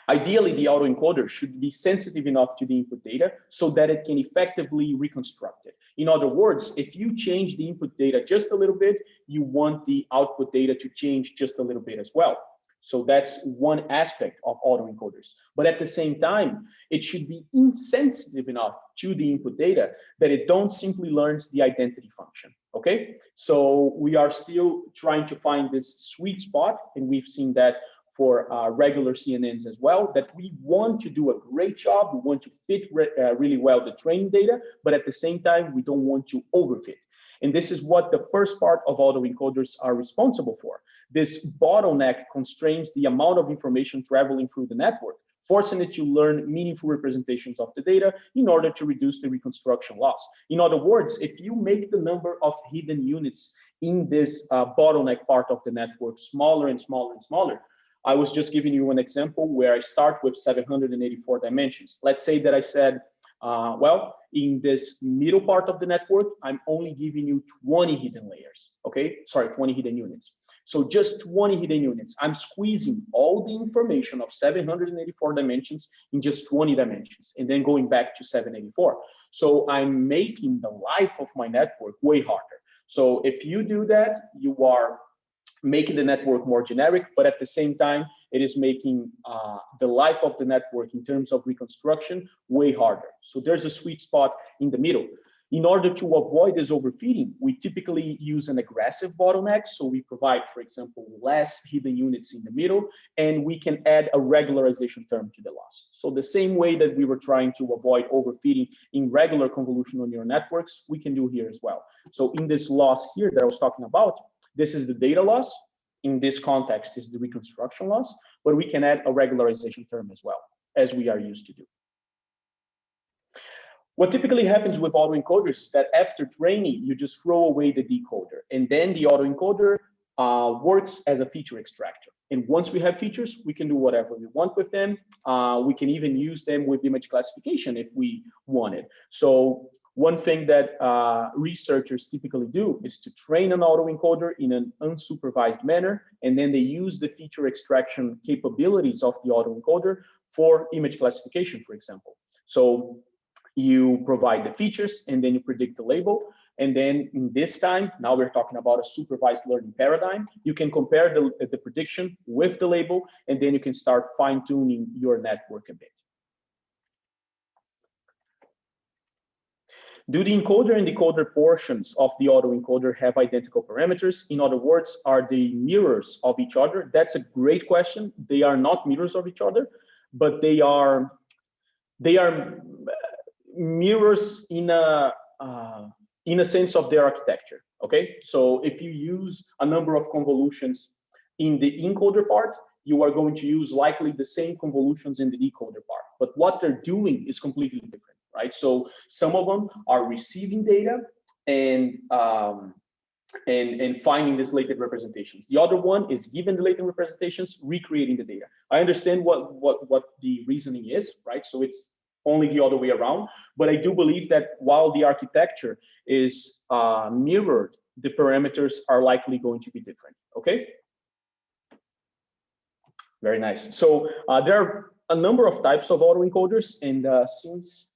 Ideally, the autoencoder should be sensitive enough to the input data so that it can effectively reconstruct it. In other words, if you change the input data just a little bit, you want the output data to change just a little bit as well. So that's one aspect of autoencoders. But at the same time, it should be insensitive enough to the input data that it don't simply learns the identity function, okay? So we are still trying to find this sweet spot, and we've seen that for regular CNNs as well, that we want to do a great job, we want to fit really well the training data, but at the same time, we don't want to overfit. And this is what the first part of autoencoders are responsible for. This bottleneck constrains the amount of information traveling through the network, forcing it to learn meaningful representations of the data in order to reduce the reconstruction loss. In other words, if you make the number of hidden units in this bottleneck part of the network smaller and smaller and smaller, I was just giving you an example where I start with 784 dimensions. Let's say that I said, well, in this middle part of the network, I'm only giving you 20 hidden layers, okay? Sorry, 20 hidden units. So just 20 hidden units. I'm squeezing all the information of 784 dimensions in just 20 dimensions, and then going back to 784. So I'm making the life of my network way harder. So if you do that, you are making the network more generic, but at the same time, it is making the life of the network in terms of reconstruction way harder. So there's a sweet spot in the middle. In order to avoid this overfitting, we typically use an aggressive bottleneck. So we provide, for example, less hidden units in the middle, and we can add a regularization term to the loss. So the same way that we were trying to avoid overfitting in regular convolutional neural networks, we can do here as well. So in this loss here that I was talking about, this is the data loss. In this context is the reconstruction loss, but we can add a regularization term as well, as we are used to do. What typically happens with autoencoders is that after training, you just throw away the decoder, and then the autoencoder works as a feature extractor. And once we have features, we can do whatever we want with them. We can even use them with image classification if we wanted. So one thing that researchers typically do is to train an autoencoder in an unsupervised manner, and then they use the feature extraction capabilities of the autoencoder for image classification, for example. So you provide the features, and then you predict the label. And then in this time, now we're talking about a supervised learning paradigm, you can compare the prediction with the label, and then you can start fine-tuning your network a bit. Do the encoder and decoder portions of the autoencoder have identical parameters? In other words, are they mirrors of each other? That's a great question. They are not mirrors of each other, but they are mirrors in a sense of their architecture. Okay, so if you use a number of convolutions in the encoder part, you are going to use likely the same convolutions in the decoder part, but what they're doing is completely different. Right? So some of them are receiving data and finding these latent representations. The other one is given the latent representations, recreating the data. I understand what the reasoning is, right? So it's only the other way around, but I do believe that while the architecture is mirrored, the parameters are likely going to be different, okay? Very nice. So there are a number of types of autoencoders, and since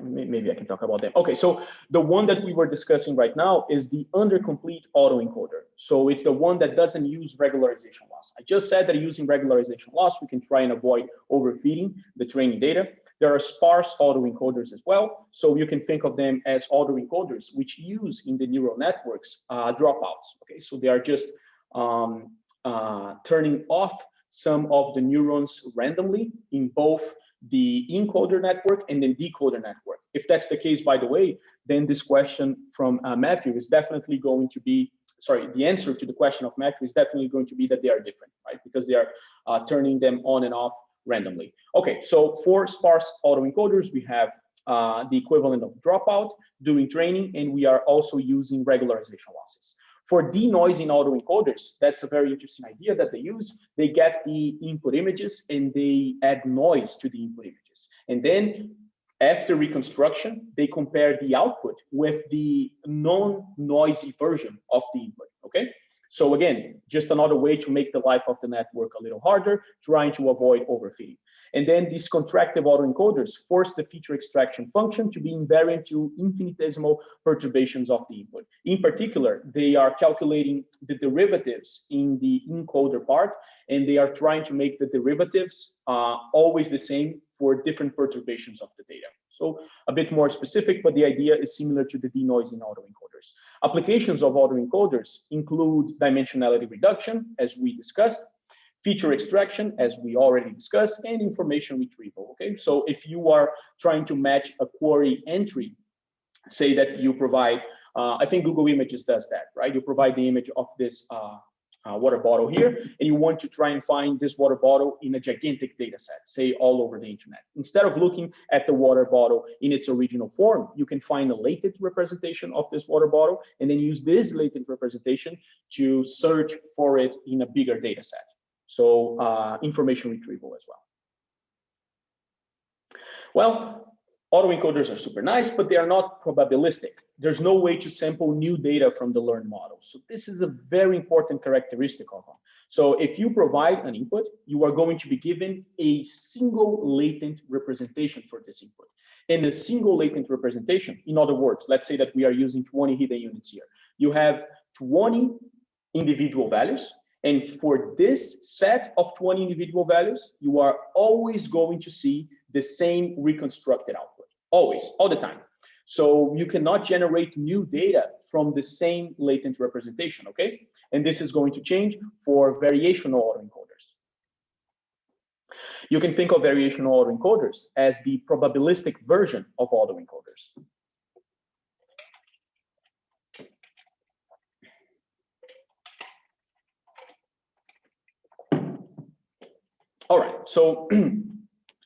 maybe I can talk about them. Okay, so the one that we were discussing right now is the undercomplete autoencoder. So it's the one that doesn't use regularization loss. I just said that using regularization loss, we can try and avoid overfitting the training data. There are sparse autoencoders as well. So you can think of them as autoencoders, which use in the neural networks dropouts. Okay, so they are just turning off some of the neurons randomly in both the encoder network and then decoder network. If that's the case, by the way, then this question from Matthew is definitely going to be, sorry, the answer to the question of Matthew is definitely going to be that they are different, right? Because they are turning them on and off randomly. Okay, so for sparse autoencoders, we have the equivalent of dropout during training, and we are also using regularization losses. For denoising autoencoders, that's a very interesting idea that they use. They get the input images and they add noise to the input images. And then after reconstruction, they compare the output with the non-noisy version of the input, okay? So again, just another way to make the life of the network a little harder, trying to avoid overfitting. And then these contractive autoencoders force the feature extraction function to be invariant to infinitesimal perturbations of the input. In particular, they are calculating the derivatives in the encoder part, and they are trying to make the derivatives always the same for different perturbations of the data. So a bit more specific, but the idea is similar to the denoising autoencoders. Applications of autoencoders include dimensionality reduction, as we discussed, feature extraction, as we already discussed, and information retrieval, okay? So if you are trying to match a query entry, say that you provide, I think Google Images does that, right? You provide the image of this water bottle here, and you want to try and find this water bottle in a gigantic data set, say all over the internet. Instead of looking at the water bottle in its original form, you can find a latent representation of this water bottle, and then use this latent representation to search for it in a bigger data set. So information retrieval as well. Well, autoencoders are super nice, but they are not probabilistic. There's no way to sample new data from the learned model. So this is a very important characteristic of them. So if you provide an input, you are going to be given a single latent representation for this input. And a single latent representation, in other words, let's say that we are using 20 hidden units here. You have 20 individual values. And for this set of 20 individual values, you are always going to see the same reconstructed output, always, all the time. So you cannot generate new data from the same latent representation, okay? And this is going to change for variational autoencoders. You can think of variational autoencoders as the probabilistic version of autoencoders. All right, so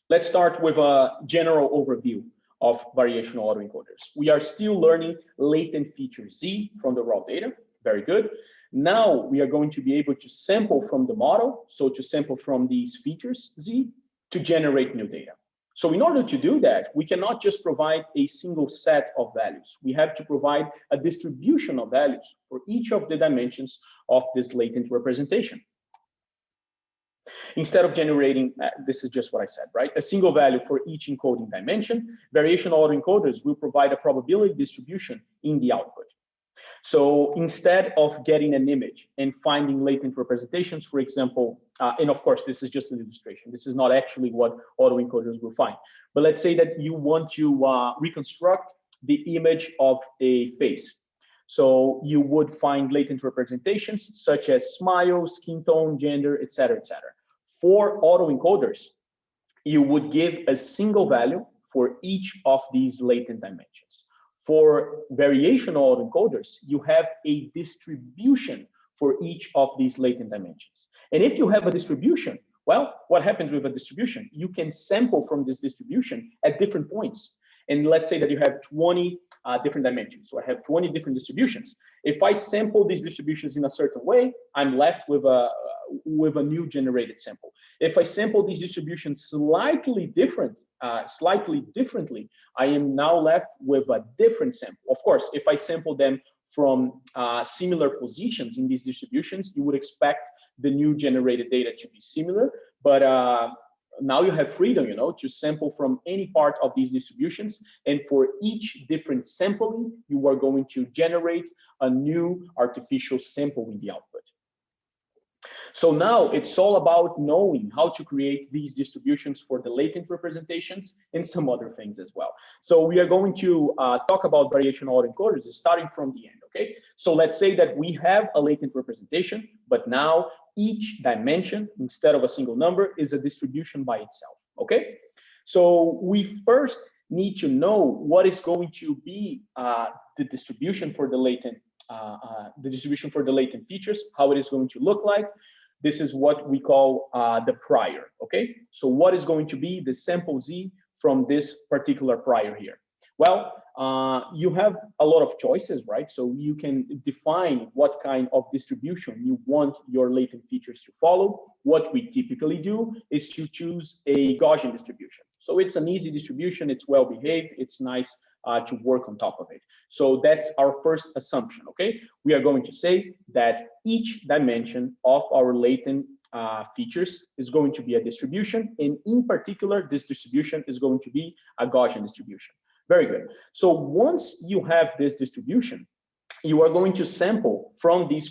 let's start with a general overview of variational autoencoders. We are still learning latent feature Z from the raw data, very good. Now we are going to be able to sample from the model, so to sample from these features Z to generate new data. So in order to do that, we cannot just provide a single set of values. We have to provide a distribution of values for each of the dimensions of this latent representation. Instead of generating, this is just what I said, right? A single value for each encoding dimension, variational autoencoders will provide a probability distribution in the output. So instead of getting an image and finding latent representations, for example, and of course, this is just an illustration. This is not actually what autoencoders will find. But let's say that you want to reconstruct the image of a face. So you would find latent representations such as smile, skin tone, gender, et cetera, et cetera. For autoencoders, you would give a single value for each of these latent dimensions. For variational autoencoders, you have a distribution for each of these latent dimensions. And if you have a distribution, well, what happens with a distribution? You can sample from this distribution at different points. And let's say that you have 20 different dimensions. So I have 20 different distributions. If I sample these distributions in a certain way, I'm left with a new generated sample. If I sample these distributions slightly differently, I am now left with a different sample. Of course, if I sample them from similar positions in these distributions, you would expect the new generated data to be similar, but now you have freedom, to sample from any part of these distributions, and for each different sampling, you are going to generate a new artificial sample in the output. So now it's all about knowing how to create these distributions for the latent representations and some other things as well. So we are going to talk about variational autoencoders starting from the end, okay? So let's say that we have a latent representation, but now each dimension, instead of a single number, is a distribution by itself, okay? So we first need to know what is going to be the distribution for the latent features, how it is going to look like. This is what we call the prior, okay? So what is going to be the sample Z from this particular prior here? Well, you have a lot of choices, right? So you can define what kind of distribution you want your latent features to follow. What we typically do is to choose a Gaussian distribution. So it's an easy distribution, it's well behaved, it's nice to work on top of it. So that's our first assumption, okay? We are going to say that each dimension of our latent features is going to be a distribution, and in particular, this distribution is going to be a Gaussian distribution. Very good. So once you have this distribution, you are going to sample from these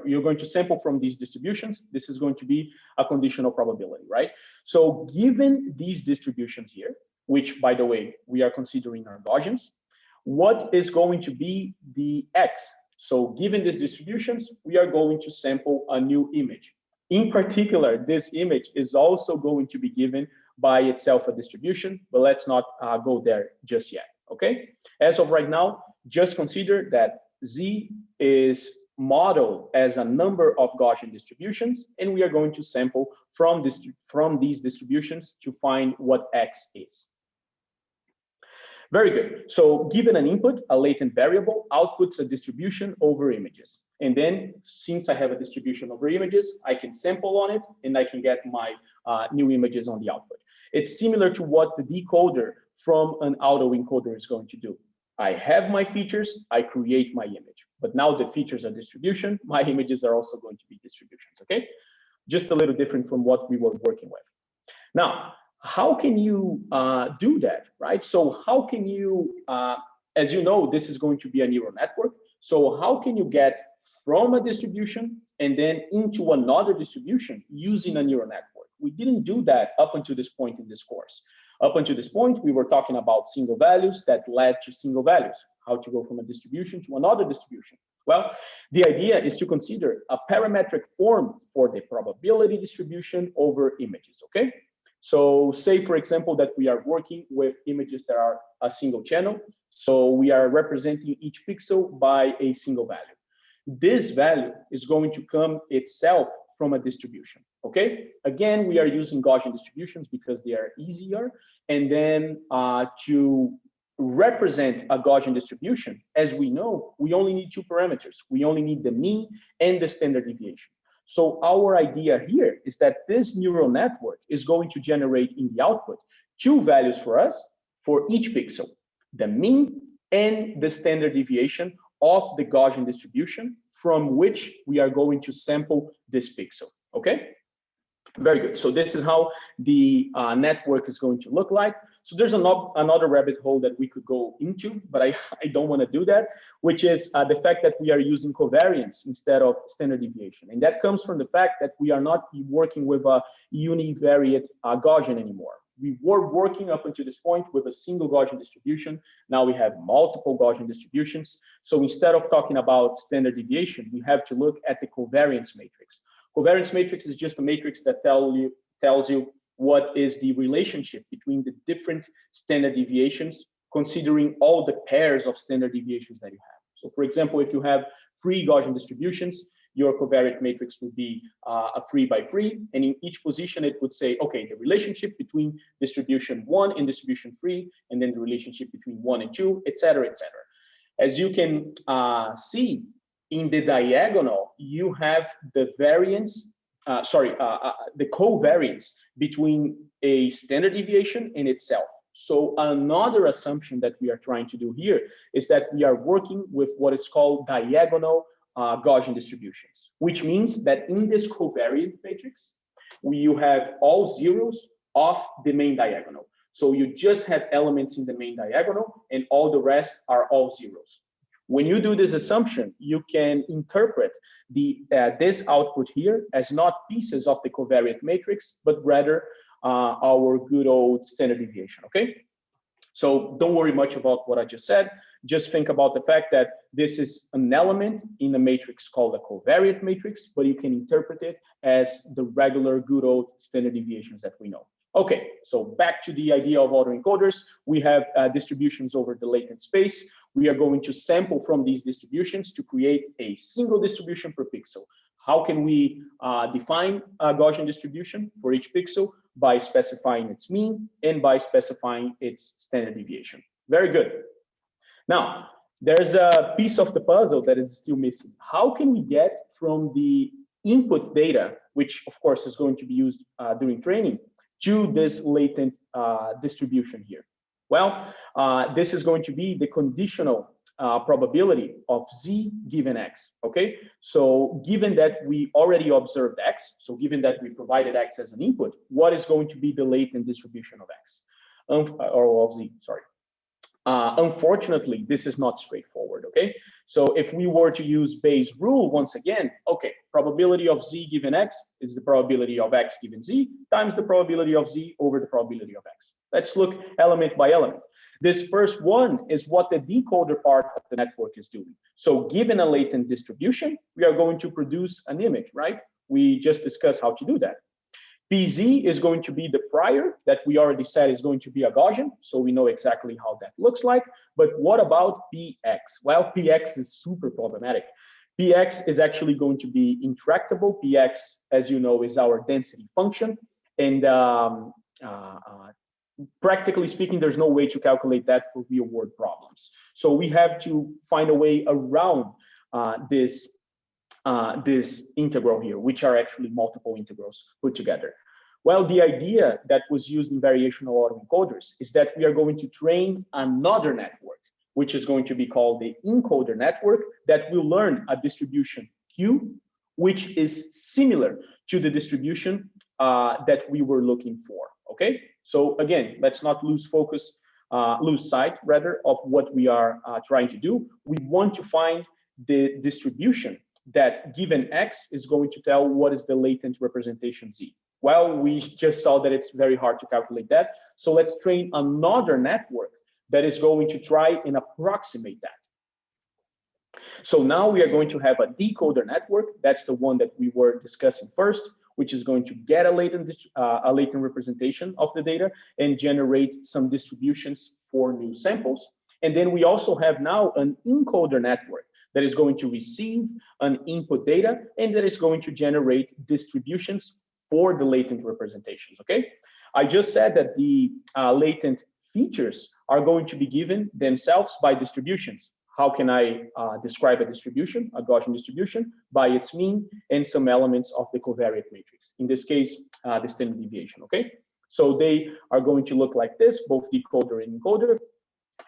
you're going to sample from these distributions. This is going to be a conditional probability, right? So given these distributions here, which, by the way, we are considering our Gaussians, what is going to be the X? So given these distributions, we are going to sample a new image. In particular, this image is also going to be given by itself a distribution, but let's not go there just yet, okay? As of right now, just consider that Z is modeled as a number of Gaussian distributions, and we are going to sample from these distributions to find what X is. Very good. So given an input, a latent variable outputs a distribution over images. And then since I have a distribution over images, I can sample on it and I can get my new images on the output. It's similar to what the decoder from an autoencoder is going to do. I have my features, I create my image, but now the features are distribution, my images are also going to be distributions, okay? Just a little different from what we were working with. Now, how can you do that, right? So how can you, as you know, this is going to be a neural network. So how can you get from a distribution and then into another distribution using a neural network? We didn't do that up until this point in this course. Up until this point, we were talking about single values that led to single values, how to go from a distribution to another distribution. Well, the idea is to consider a parametric form for the probability distribution over images, okay? So say, for example, that we are working with images that are a single channel. So we are representing each pixel by a single value. This value is going to come itself from a distribution, okay? Again, we are using Gaussian distributions because they are easier. And then to represent a Gaussian distribution, as we know, we only need two parameters. We only need the mean and the standard deviation. So our idea here is that this neural network is going to generate in the output two values for us for each pixel, the mean and the standard deviation of the Gaussian distribution from which we are going to sample this pixel, okay? Very good. So this is how the network is going to look like. So there's another rabbit hole that we could go into, but I don't want to do that, which is the fact that we are using covariance instead of standard deviation. And that comes from the fact that we are not working with a univariate Gaussian anymore. We were working up until this point with a single Gaussian distribution. Now we have multiple Gaussian distributions. So instead of talking about standard deviation, we have to look at the covariance matrix. Covariance matrix is just a matrix that tells you what is the relationship between the different standard deviations, considering all the pairs of standard deviations that you have. So for example, if you have 3 Gaussian distributions, your covariant matrix would be a 3 by 3, and in each position it would say, okay, the relationship between distribution 1 and distribution 3, and then the relationship between 1 and 2, etc., etc. As you can see in the diagonal, you have the variance, the covariance between a standard deviation and itself. So another assumption that we are trying to do here is that we are working with what is called diagonal Gaussian distributions, which means that in this covariant matrix, you have all zeros of the main diagonal. So you just have elements in the main diagonal and all the rest are all zeros. When you do this assumption, you can interpret this output here as not pieces of the covariant matrix, but rather our good old standard deviation, okay? So don't worry much about what I just said. Just think about the fact that this is an element in a matrix called a covariant matrix, but you can interpret it as the regular good old standard deviations that we know. Okay, so back to the idea of autoencoders, we have distributions over the latent space. We are going to sample from these distributions to create a single distribution per pixel. How can we define a Gaussian distribution for each pixel? By specifying its mean and by specifying its standard deviation. Very good. Now, there's a piece of the puzzle that is still missing. How can we get from the input data, which of course is going to be used during training, to this latent distribution here? Well, this is going to be the conditional probability of z given x, okay? So given that we already observed x, so given that we provided x as an input, what is going to be the latent distribution of x? Or of z, sorry. Unfortunately, this is not straightforward, okay? So if we were to use Bayes' rule once again, okay, probability of z given x is the probability of x given z times the probability of z over the probability of x. Let's look element by element. This first one is what the decoder part of the network is doing. So given a latent distribution, we are going to produce an image, right? We just discussed how to do that. PZ is going to be the prior that we already said is going to be a Gaussian, so we know exactly how that looks like. But what about PX? Well, PX is super problematic. PX is actually going to be intractable. PX, as you know, is our density function. And practically speaking, there's no way to calculate that for real world problems. So we have to find a way around this integral here, which are actually multiple integrals put together. Well, the idea that was used in variational autoencoders is that we are going to train another network, which is going to be called the encoder network, that will learn a distribution Q, which is similar to the distribution that we were looking for, okay? So again, let's not lose sight rather of what we are trying to do. We want to find the distribution that given x is going to tell what is the latent representation z. Well, we just saw that it's very hard to calculate that. So let's train another network that is going to try and approximate that. So now we are going to have a decoder network. That's the one that we were discussing first, which is going to get a latent representation of the data and generate some distributions for new samples. And then we also have now an encoder network that is going to receive an input data and that is going to generate distributions for the latent representations, okay? I just said that the latent features are going to be given themselves by distributions. How can I describe a distribution, a Gaussian distribution? By its mean and some elements of the covariant matrix. In this case, the standard deviation, okay? So they are going to look like this, both decoder and encoder.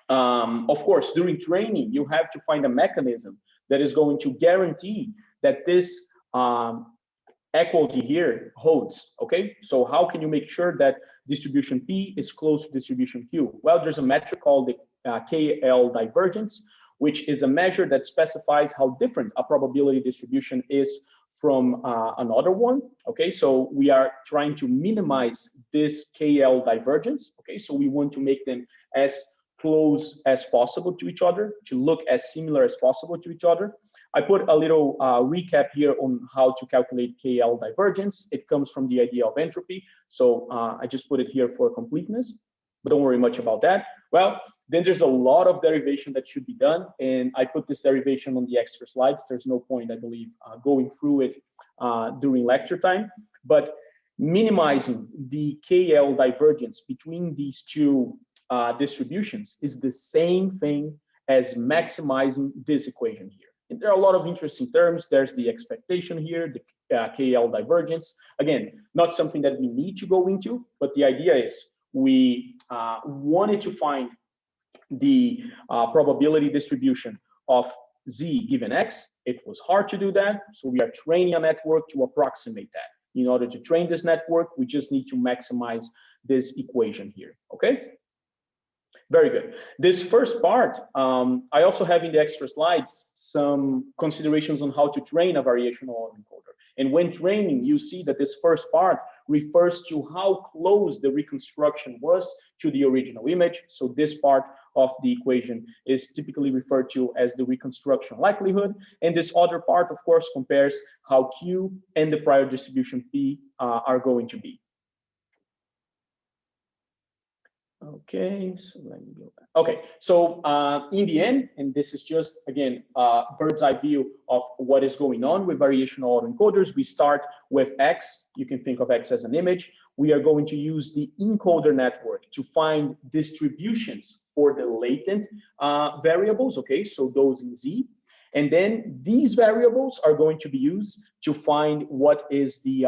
Of course, during training, you have to find a mechanism that is going to guarantee that this equality here holds, okay? So how can you make sure that distribution P is close to distribution Q? Well, there's a metric called the KL divergence, which is a measure that specifies how different a probability distribution is from another one, okay? So we are trying to minimize this KL divergence, okay? So we want to make them as close as possible to each other, to look as similar as possible to each other. I put a little recap here on how to calculate KL divergence. It comes from the idea of entropy. So I just put it here for completeness, but don't worry much about that. Well, then there's a lot of derivation that should be done. And I put this derivation on the extra slides. There's no point, I believe, going through it during lecture time. But minimizing the KL divergence between these two distributions is the same thing as maximizing this equation here. And there are a lot of interesting terms. There's the expectation here, the KL divergence. Again, not something that we need to go into, but the idea is we wanted to find the probability distribution of z given x. It was hard to do that, so we are training a network to approximate that. In order to train this network, we just need to maximize this equation here, okay? Very good. This first part, I also have in the extra slides some considerations on how to train a variational autoencoder. And when training, you see that this first part refers to how close the reconstruction was to the original image. So this part of the equation is typically referred to as the reconstruction likelihood. And this other part, of course, compares how Q and the prior distribution P are going to be. Okay, so let me go back. Okay, so in the end, and this is just, again, bird's eye view of what is going on with variational autoencoders. We start with X. You can think of X as an image. We are going to use the encoder network to find distributions for the latent variables, okay, so those in Z. And then these variables are going to be used to find what is the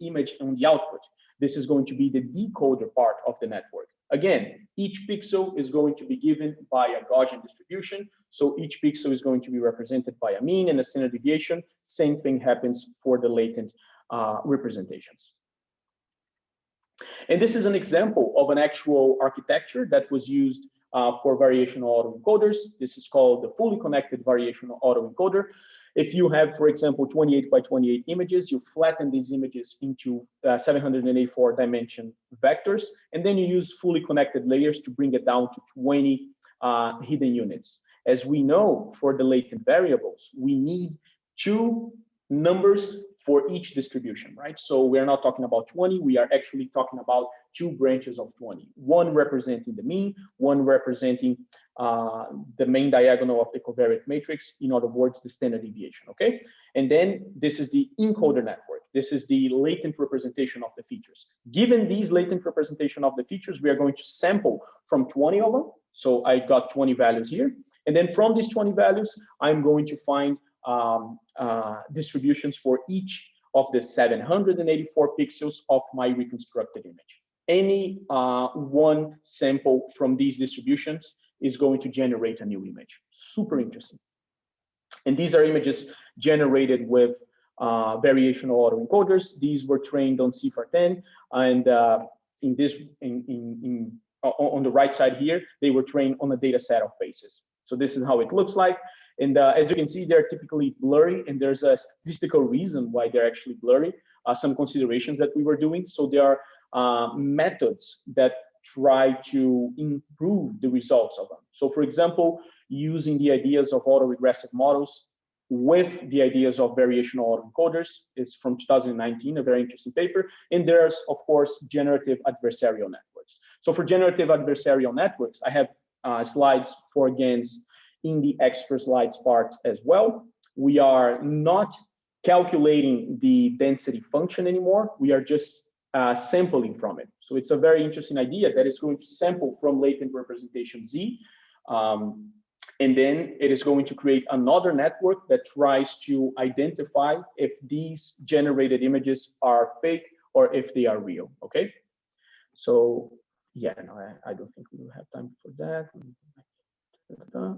image on the output. This is going to be the decoder part of the network. Again, each pixel is going to be given by a Gaussian distribution. So each pixel is going to be represented by a mean and a standard deviation. Same thing happens for the latent representations. And this is an example of an actual architecture that was used for variational autoencoders. This is called the fully connected variational autoencoder. If you have, for example, 28 by 28 images, you flatten these images into 784 dimension vectors, and then you use fully connected layers to bring it down to 20 hidden units. As we know, for the latent variables, we need 2 numbers for each distribution, right? So we're not talking about 20, we are actually talking about 2 branches of 20, one representing the mean, one representing the main diagonal of the covariate matrix, in other words, the standard deviation, okay? And then this is the encoder network. This is the latent representation of the features. Given these latent representation of the features, we are going to sample from 20 of them. So I got 20 values here. And then from these 20 values, I'm going to find distributions for each of the 784 pixels of my reconstructed image. Any one sample from these distributions is going to generate a new image. Super interesting. And these are images generated with variational autoencoders. These were trained on CIFAR10, and on the right side here, they were trained on a data set of faces. So this is how it looks like. And as you can see, they're typically blurry, and there's a statistical reason why they're actually blurry, some considerations that we were doing. So there are methods that try to improve the results of them. So for example, using the ideas of autoregressive models with the ideas of variational autoencoders is from 2019, a very interesting paper. And there's, of course, generative adversarial networks. So for generative adversarial networks, I have slides for GANs in the extra slides part as well. We are not calculating the density function anymore. We are just sampling from it. So it's a very interesting idea that is going to sample from latent representation Z. And then it is going to create another network that tries to identify if these generated images are fake or if they are real, okay? So yeah, no, I don't think we will have time for that.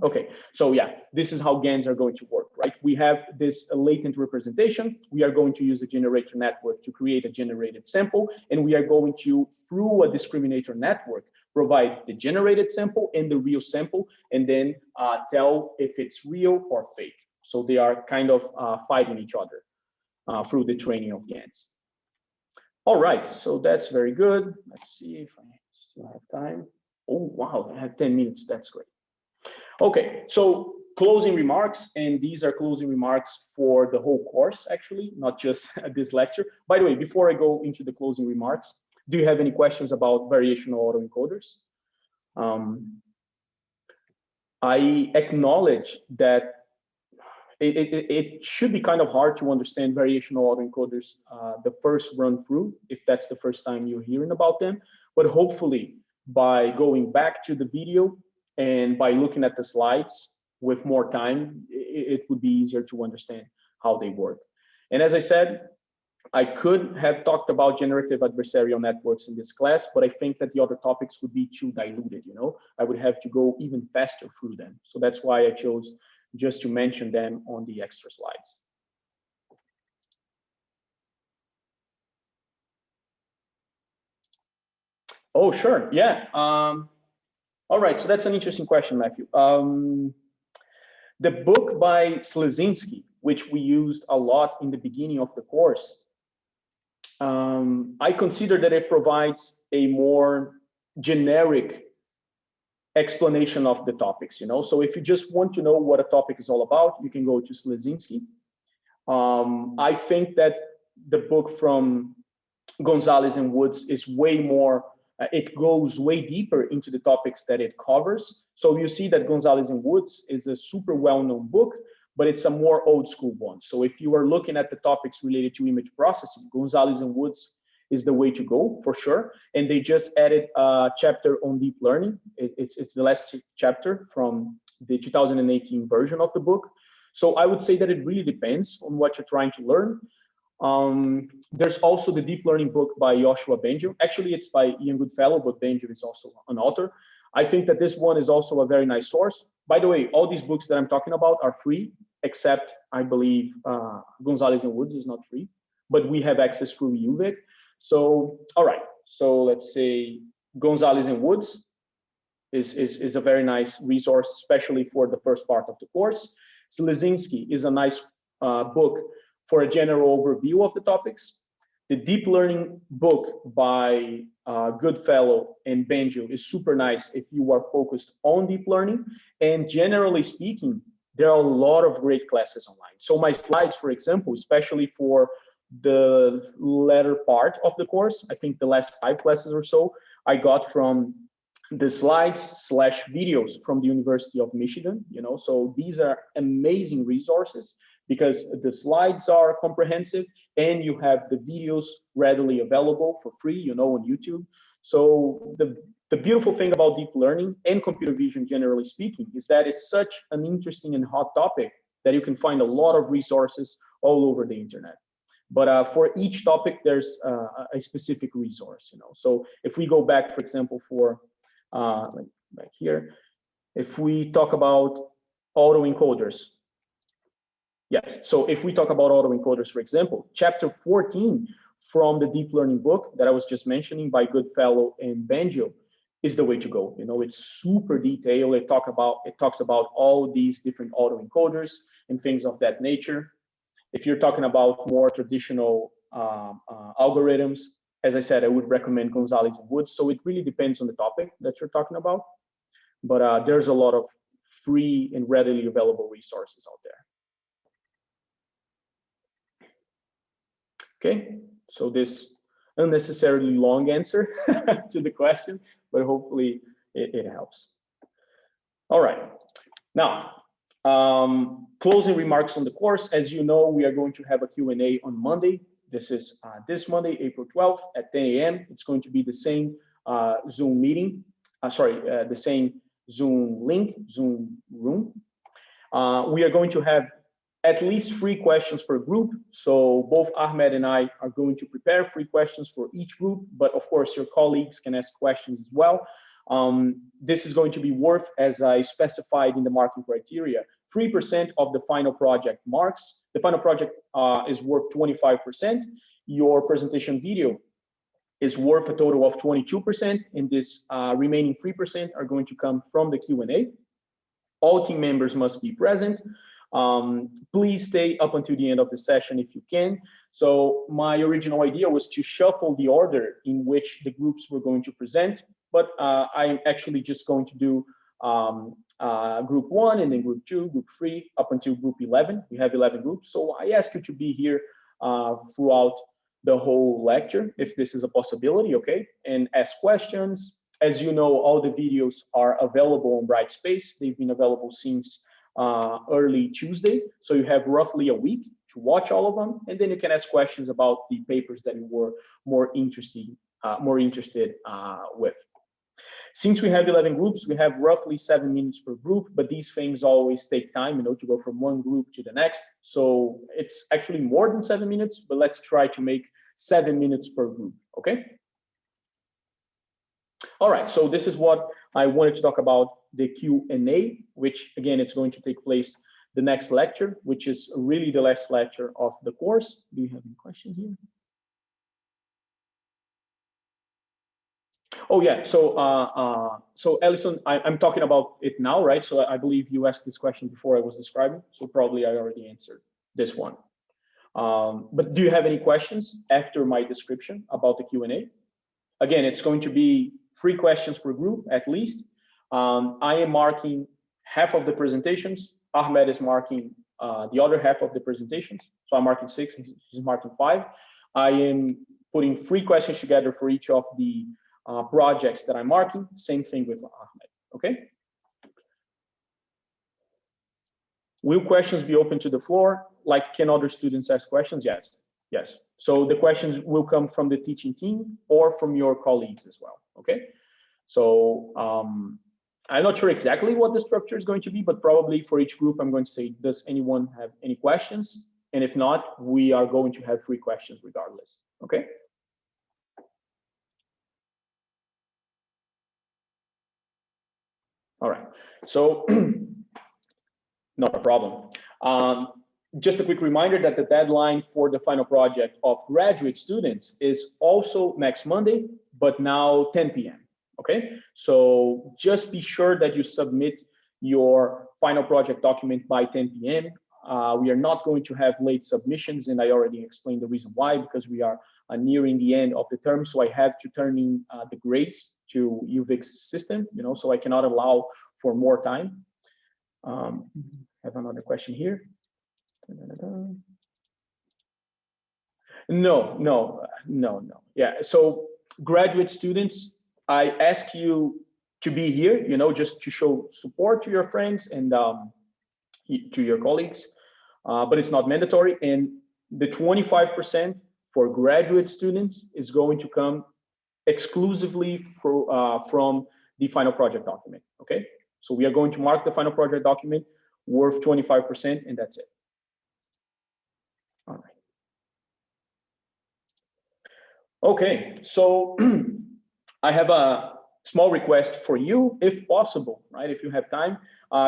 Okay, so yeah, this is how GANs are going to work, right? We have this latent representation. We are going to use a generator network to create a generated sample, and we are going to, through a discriminator network, provide the generated sample and the real sample, and then tell if it's real or fake. So they are kind of fighting each other through the training of GANs. All right, so that's very good. Let's see if I still have time. Oh, wow, I have 10 minutes, that's great. Okay, so closing remarks, and these are closing remarks for the whole course, actually, not just this lecture. By the way, before I go into the closing remarks, do you have any questions about variational autoencoders? I acknowledge that it should be kind of hard to understand variational autoencoders the first run through, if that's the first time you're hearing about them. But hopefully, by going back to the video and by looking at the slides with more time, it would be easier to understand how they work. And as I said, I could have talked about generative adversarial networks in this class, but I think that the other topics would be too diluted, you know? I would have to go even faster through them. So that's why I chose just to mention them on the extra slides. Oh, sure, yeah. All right, so that's an interesting question, Matthew. The book by Slezinski, which we used a lot in the beginning of the course, I consider that it provides a more generic explanation of the topics, you know? So if you just want to know what a topic is all about, you can go to Slezinski. I think that the book from Gonzalez and Woods is way more, it goes way deeper into the topics that it covers. So you see that Gonzalez and Woods is a super well-known book, but it's a more old school one. So if you are looking at the topics related to image processing, Gonzalez and Woods is the way to go for sure. And they just added a chapter on deep learning. It's the last chapter from the 2018 version of the book. So I would say that it really depends on what you're trying to learn. There's also the deep learning book by Yoshua Bengio. Actually, it's by Ian Goodfellow, but Bengio is also an author. I think that this one is also a very nice source. By the way, all these books that I'm talking about are free, except I believe Gonzalez and Woods is not free, but we have access through UVic. So, all right. So let's say Gonzalez and Woods is a very nice resource, especially for the first part of the course. Slezinski is a nice book for a general overview of the topics. The deep learning book by Goodfellow and Bengio is super nice if you are focused on deep learning. And generally speaking, there are a lot of great classes online. So my slides, for example, especially for the latter part of the course, I think the last 5 classes or so, I got from the slides/videos from the University of Michigan, you know, so these are amazing resources because the slides are comprehensive and you have the videos readily available for free, you know, on YouTube. So the beautiful thing about deep learning and computer vision, generally speaking, is that it's such an interesting and hot topic that you can find a lot of resources all over the internet. But for each topic, there's a specific resource, you know. So if we go back, for example, for like back here, if we talk about autoencoders, yes. So if we talk about autoencoders, for example, chapter 14 from the deep learning book that I was just mentioning by Goodfellow and Bengio is the way to go. You know, it's super detailed. It talks about all these different autoencoders and things of that nature. If you're talking about more traditional algorithms, as I said, I would recommend Gonzalez and Woods. So it really depends on the topic that you're talking about. But there's a lot of free and readily available resources out there. Okay, so this unnecessarily long answer to the question, but hopefully it helps. All right, now, closing remarks on the course. As you know, we are going to have a Q&A on Monday. This is this Monday, April 12th at 10 a.m. It's going to be the same Zoom meeting, the same Zoom link, Zoom room. We are going to have at least 3 questions per group. So both Ahmed and I are going to prepare 3 questions for each group, but of course your colleagues can ask questions as well. This is going to be worth, as I specified in the marking criteria, 3% of the final project marks. The final project is worth 25%. Your presentation video is worth a total of 22%, and this remaining 3% are going to come from the Q&A. All team members must be present. Please stay up until the end of the session if you can. So my original idea was to shuffle the order in which the groups were going to present, but I'm actually just going to do group 1 and then group 2, group 3, up until group 11. We have 11 groups, so I ask you to be here throughout the whole lecture, if this is a possibility, okay? And ask questions. As you know, all the videos are available on Brightspace. They've been available since early Tuesday, so you have roughly a week to watch all of them, and then you can ask questions about the papers that you were more interested with. Since we have 11 groups, we have roughly 7 minutes per group, but these things always take time, to go from one group to the next. So it's actually more than 7 minutes, but let's try to make 7 minutes per group, okay? All right, so this is what I wanted to talk about, the Q&A, which again, it's going to take place the next lecture, which is really the last lecture of the course. Do you have any questions here? Oh yeah, so Ellison, I'm talking about it now, right? So I believe you asked this question before I was describing, so probably I already answered this one. But do you have any questions after my description about the Q&A? Again, it's going to be 3 questions per group at least. I am marking half of the presentations. Ahmed is marking the other half of the presentations. So I'm marking 6, and he's marking 5. I am putting 3 questions together for each of the projects that I'm marking. Same thing with Ahmed, okay? Will questions be open to the floor? Like, can other students ask questions? Yes, yes. So the questions will come from the teaching team or from your colleagues as well, okay? So I'm not sure exactly what the structure is going to be, but probably for each group, I'm going to say, does anyone have any questions? And if not, we are going to have 3 questions regardless, okay? All right, so not a problem. Just a quick reminder that the deadline for the final project of graduate students is also next Monday, but now 10 p.m. Okay, so just be sure that you submit your final project document by 10 p.m. We are not going to have late submissions, and I already explained the reason why, because we are nearing the end of the term, so I have to turn in the grades to UVic's system, so I cannot allow for more time. Have another question here. No. Yeah, so graduate students, I ask you to be here, just to show support to your friends and to your colleagues, but it's not mandatory. And the 25% for graduate students is going to come exclusively from the final project document, okay? So we are going to mark the final project document worth 25%, and that's it. All right. Okay, so I have a small request for you, if possible, right? If you have time,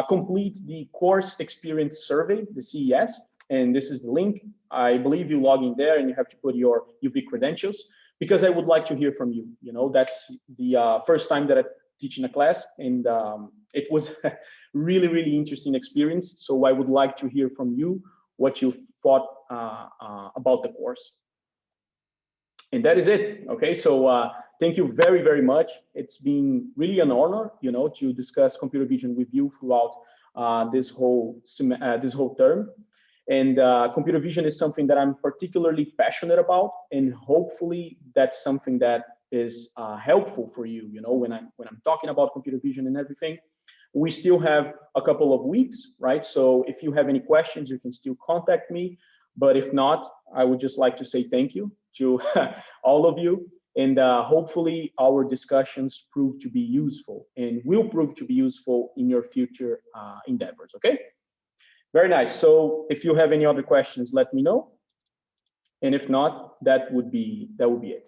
complete the course experience survey, the CES, and this is the link. I believe you log in there and you have to put your UVic credentials, because I would like to hear from you. That's the first time that I teach in a class, and it was a really, really interesting experience. So I would like to hear from you what you thought about the course. And that is it. Okay, so thank you very, very much. It's been really an honor, to discuss computer vision with you throughout this whole term. And computer vision is something that I'm particularly passionate about, and hopefully that's something that is helpful for you. When I'm talking about computer vision and everything. We still have a couple of weeks, right? So if you have any questions, you can still contact me. But if not, I would just like to say thank you to all of you. And hopefully our discussions prove to be useful and will prove to be useful in your future endeavors, okay? Very nice. So if you have any other questions, let me know. And if not, that would be it.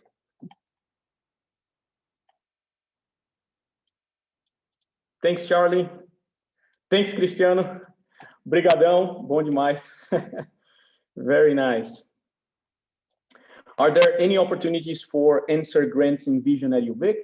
Thanks, Charlie. Thanks, Cristiano. Brigadão, bom demais. Very nice. Are there any opportunities for answer grants in Vision at UVic?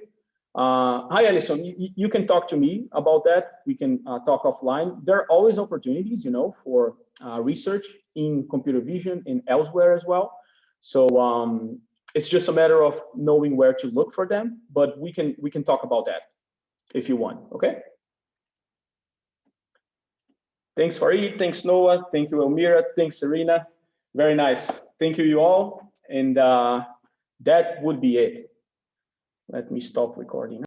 Hi, Alison. You can talk to me about that. We can talk offline. There are always opportunities, for research in computer vision and elsewhere as well. So it's just a matter of knowing where to look for them. But we can talk about that if you want. Okay. Thanks, Farid. Thanks, Noah. Thank you, Elmira. Thanks, Serena. Very nice. Thank you all. And that would be it. Let me stop recording.